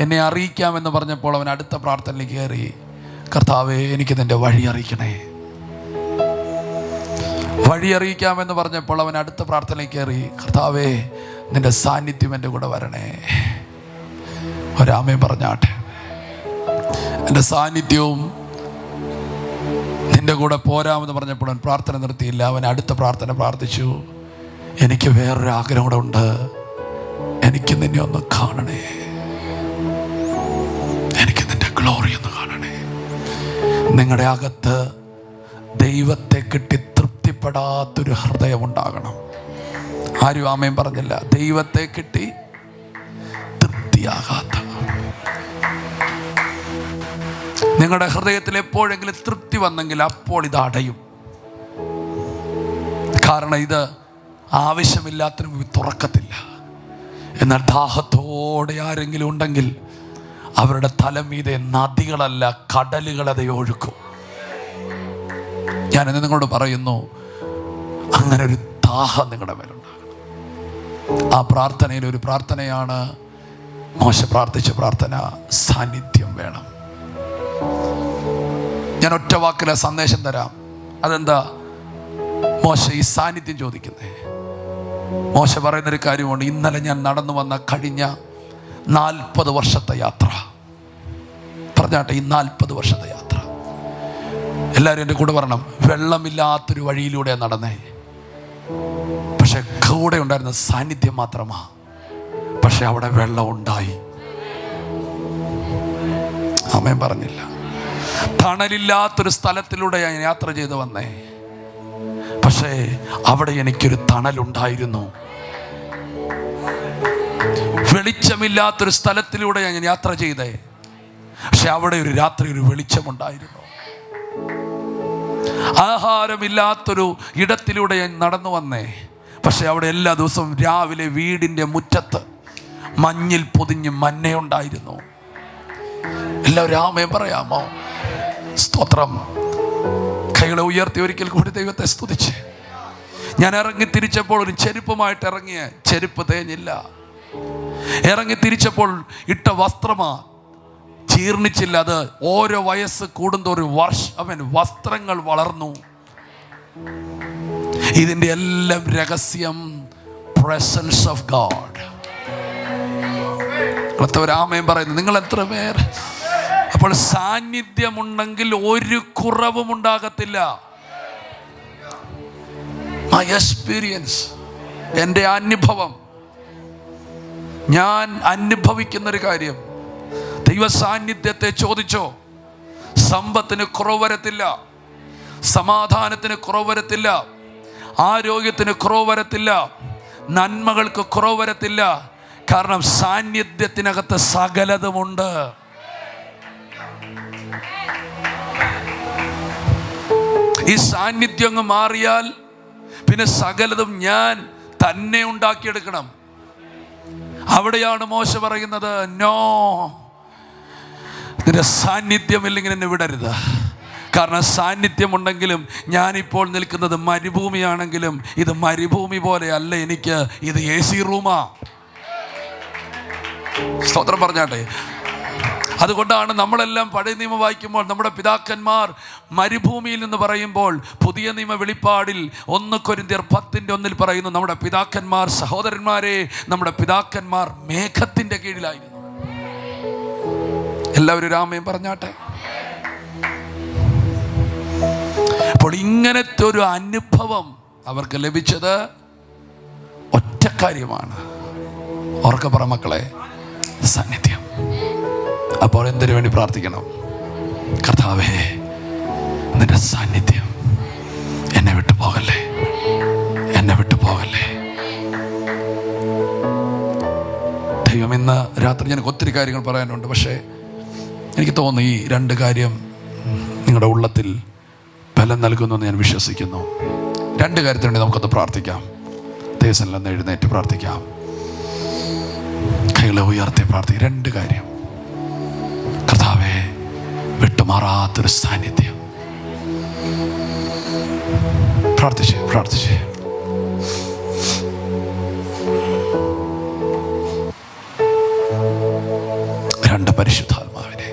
എന്നെ അറിയിക്കാമെന്ന് പറഞ്ഞപ്പോൾ അവൻ അടുത്ത പ്രാർത്ഥനയിലേക്ക് കയറി, കർത്താവേ, എനിക്ക് നിന്റെ വഴി അറിയിക്കണേ. വഴി അറിയിക്കാമെന്ന് പറഞ്ഞപ്പോൾ അവൻ അടുത്ത പ്രാർത്ഥനയിലേക്ക് കയറി, കർത്താവേ, നിന്റെ സാന്നിധ്യം എൻ്റെ കൂടെ വരണേ. ഒരാമയും പറഞ്ഞാട്ടെ. എൻ്റെ സാന്നിധ്യവും നിൻ്റെ കൂടെ പോരാമെന്ന് പറഞ്ഞപ്പോൾ അവൻ പ്രാർത്ഥന നിർത്തിയില്ല. അവൻ അടുത്ത പ്രാർത്ഥന പ്രാർത്ഥിച്ചു, എനിക്ക് വേറൊരു ആഗ്രഹം കൂടെ ഉണ്ട്. എനിക്ക് നിന്നെ ഒന്ന് കാണണേ. എനിക്ക് നിന്റെ ഗ്ലോറി ഒന്ന് കാണണേ. നിങ്ങളുടെ അകത്ത് ദൈവത്തെ കിട്ടി തൃപ്തിപ്പെടാത്തൊരു ഹൃദയം ഉണ്ടാകണം. ആരും ആമേൻ പറഞ്ഞില്ല. ദൈവത്തെ കിട്ടി തൃപ്തിയാകാത്ത, നിങ്ങളുടെ ഹൃദയത്തിൽ എപ്പോഴെങ്കിലും തൃപ്തി വന്നെങ്കിൽ അപ്പോൾ ഇത് അടയും. കാരണം ഇത് ആവശ്യമില്ലാത്തതിന് മുമ്പ് തുറക്കത്തില്ല. എന്നാൽ ദാഹത്തോടെ ആരെങ്കിലും ഉണ്ടെങ്കിൽ അവരുടെ തലമീതെ നദികളല്ല കടലുകളതെ ഒഴുക്കും. ഞാനിന്ന് നിങ്ങളോട് പറയുന്നു, അങ്ങനെ ഒരു ദാഹം നിങ്ങളുടെ മേലുണ്ടാകണം. ആ പ്രാർത്ഥനയിൽ ഒരു പ്രാർത്ഥനയാണ് മോശ പ്രാർത്ഥിച്ച പ്രാർത്ഥന, സാന്നിധ്യം വേണം. ഞാൻ ഒറ്റ വാക്കിലെ സന്ദേശം തരാം. അതെന്താ മോശ ഈ സാന്നിധ്യം ചോദിക്കുന്നേ? മോശ പറയുന്നൊരു കാര്യമുണ്ട്. ഇന്നലെ ഞാൻ നടന്നു വന്ന കഴിഞ്ഞ 40 വർഷത്തെ യാത്ര, പറഞ്ഞാട്ടെ, ഈ 40 വർഷത്തെ യാത്ര, എല്ലാവരും എൻ്റെ കൂടെ പറയണം. വെള്ളമില്ലാത്തൊരു വഴിയിലൂടെ നടന്നേ. പക്ഷെ കൂടെ ഉണ്ടായിരുന്ന സാന്നിധ്യം മാത്രമാ. പക്ഷെ അവിടെ വെള്ളം ഉണ്ടായി. ആമേൻ പറഞ്ഞില്ല. തണലില്ലാത്തൊരു സ്ഥലത്തിലൂടെ ഞാൻ യാത്ര ചെയ്ത് വന്നേ. പക്ഷേ അവിടെ എനിക്കൊരു തണലുണ്ടായിരുന്നു. വെളിച്ചമില്ലാത്തൊരു സ്ഥലത്തിലൂടെ ഞാൻ യാത്ര ചെയ്തേ. പക്ഷെ അവിടെ ഒരു രാത്രി ഒരു വെളിച്ചമുണ്ടായിരുന്നു. ആഹാരമില്ലാത്തൊരു ഇടത്തിലൂടെ ഞാൻ നടന്നു വന്നേ. പക്ഷെ അവിടെ എല്ലാ ദിവസവും രാവിലെ വീടിൻ്റെ മുറ്റത്ത് മഞ്ഞിൽ പൊതിഞ്ഞ് മന്നയുണ്ടായിരുന്നു. എല്ലാവരും ആമേൻ പറയാമോ? സ്തോത്രം. കൈകളെ ഉയർത്തി ഒരിക്കൽ കൂടി ദൈവത്തെ സ്തുതിച്ച്. ഞാൻ ഇറങ്ങി തിരിച്ചപ്പോൾ ഒരു ചെരുപ്പുമായിട്ട് ഇറങ്ങിയ ചെരുപ്പ് തേഞ്ഞില്ല. ഇറങ്ങി തിരിച്ചപ്പോൾ ഇട്ട വസ്ത്രമാ, ജീർണിച്ചില്ല. അത് ഓരോ വയസ്സ് കൂടുന്തോറും വസ്ത്രങ്ങൾ വളർന്നു. ഇതിൻ്റെ എല്ലാം രഹസ്യം പ്രസൻസ് ഓഫ് ഗോഡ്. ആമേൻ പറയുന്നു. നിങ്ങൾ എത്ര പേർ? അപ്പോൾ സാന്നിധ്യമുണ്ടെങ്കിൽ ഒരു കുറവും ഉണ്ടാകത്തില്ല. മൈ എക്സ്പീരിയൻസ്, എൻ്റെ അനുഭവം, ഞാൻ അനുഭവിക്കുന്നൊരു കാര്യം, ദൈവ സാന്നിധ്യത്തെ ചോദിച്ചോ, സമ്പത്തിന് കുറവ് വരത്തില്ല, സമാധാനത്തിന് കുറവ് വരത്തില്ല, ആരോഗ്യത്തിന് കുറവ് വരത്തില്ല, നന്മകൾക്ക് കുറവ് വരത്തില്ല. കാരണം സാന്നിധ്യത്തിനകത്ത് സകലതുമുണ്ട്. ഈ സാന്നിധ്യം അങ്ങ് മാറിയാൽ പിന്നെ സകലതും ഞാൻ തന്നെ ഉണ്ടാക്കിയെടുക്കണം. അവിടെയാണ് മോശ പറയുന്നത്, നോ, നിന്റെ സാന്നിധ്യമില്ലെങ്കിൽ എന്നെ വിടരുത്. കാരണം സാന്നിധ്യമുണ്ടെങ്കിലും ഞാനിപ്പോൾ നിൽക്കുന്നത് മരുഭൂമിയാണെങ്കിലും ഇത് മരുഭൂമി പോലെ അല്ല, എനിക്ക് ഇത് AC റൂമാ. സ്തോത്രം പറഞ്ഞാട്ടെ. അതുകൊണ്ടാണ് നമ്മളെല്ലാം പഴയ നിയമം വായിക്കുമ്പോൾ നമ്മുടെ പിതാക്കന്മാർ മരുഭൂമിയിൽ നിന്ന് പറയുമ്പോൾ പുതിയ നിയമ വെളിപ്പാടിൽ 1 കൊരിന്ത്യർ 10:1 പറയുന്നു, നമ്മുടെ പിതാക്കന്മാർ, സഹോദരന്മാരെ, നമ്മുടെ പിതാക്കന്മാർ മേഘത്തിൻ്റെ കീഴിലായിരുന്നു. എല്ലാവരും രാമയും പറഞ്ഞാട്ടെ. അപ്പോൾ ഇങ്ങനത്തെ ഒരു അനുഭവം അവർക്ക് ലഭിച്ചത് ഒറ്റ കാര്യമാണ്. ഉറക്കെ പറ മക്കളെ, സാന്നിധ്യം. അപ്പോൾ എന്തിനു വേണ്ടി പ്രാർത്ഥിക്കണം? കർത്താവേ, നിന്റെ സാന്നിധ്യം എന്നെ വിട്ടു പോകല്ലേ, എന്നെ വിട്ടു പോകല്ലേ. ദൈവം, ഇന്ന് രാത്രി എനിക്ക് ഒത്തിരി കാര്യങ്ങൾ പറയാനുണ്ട്. പക്ഷേ എനിക്ക് തോന്നുന്നു ഈ 2 കാര്യം നിങ്ങളുടെ ഉള്ളത്തിൽ ബലം നൽകുന്നു ഞാൻ വിശ്വസിക്കുന്നു. 2 കാര്യത്തിന് വേണ്ടി നമുക്കൊന്ന് പ്രാർത്ഥിക്കാം. ദേശനിലൊന്ന് എഴുന്നേറ്റ് പ്രാർത്ഥിക്കാം. കൈകളെ ഉയർത്തി പ്രാർത്ഥിക്കാം. 2 കാര്യം. കർത്താവേ, വിട്ടുമാറാത്തൊരു സാന്നിധ്യം. പ്രാർത്ഥിച്ചേ, പ്രാർത്ഥിച്ചേ. പരിശുദ്ധാത്മാവിനെ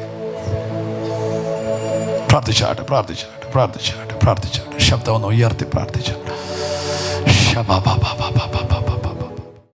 പ്രാർത്ഥിച്ചാട്ടെ, പ്രാർത്ഥിച്ചാട്ടെ, പ്രാർത്ഥിച്ചാട്ടെ, പ്രാർത്ഥിച്ചാട്ടെ. ശബ്ദം ഒന്ന് ഉയർത്തി പ്രാർത്ഥിച്ചാട്ടെ.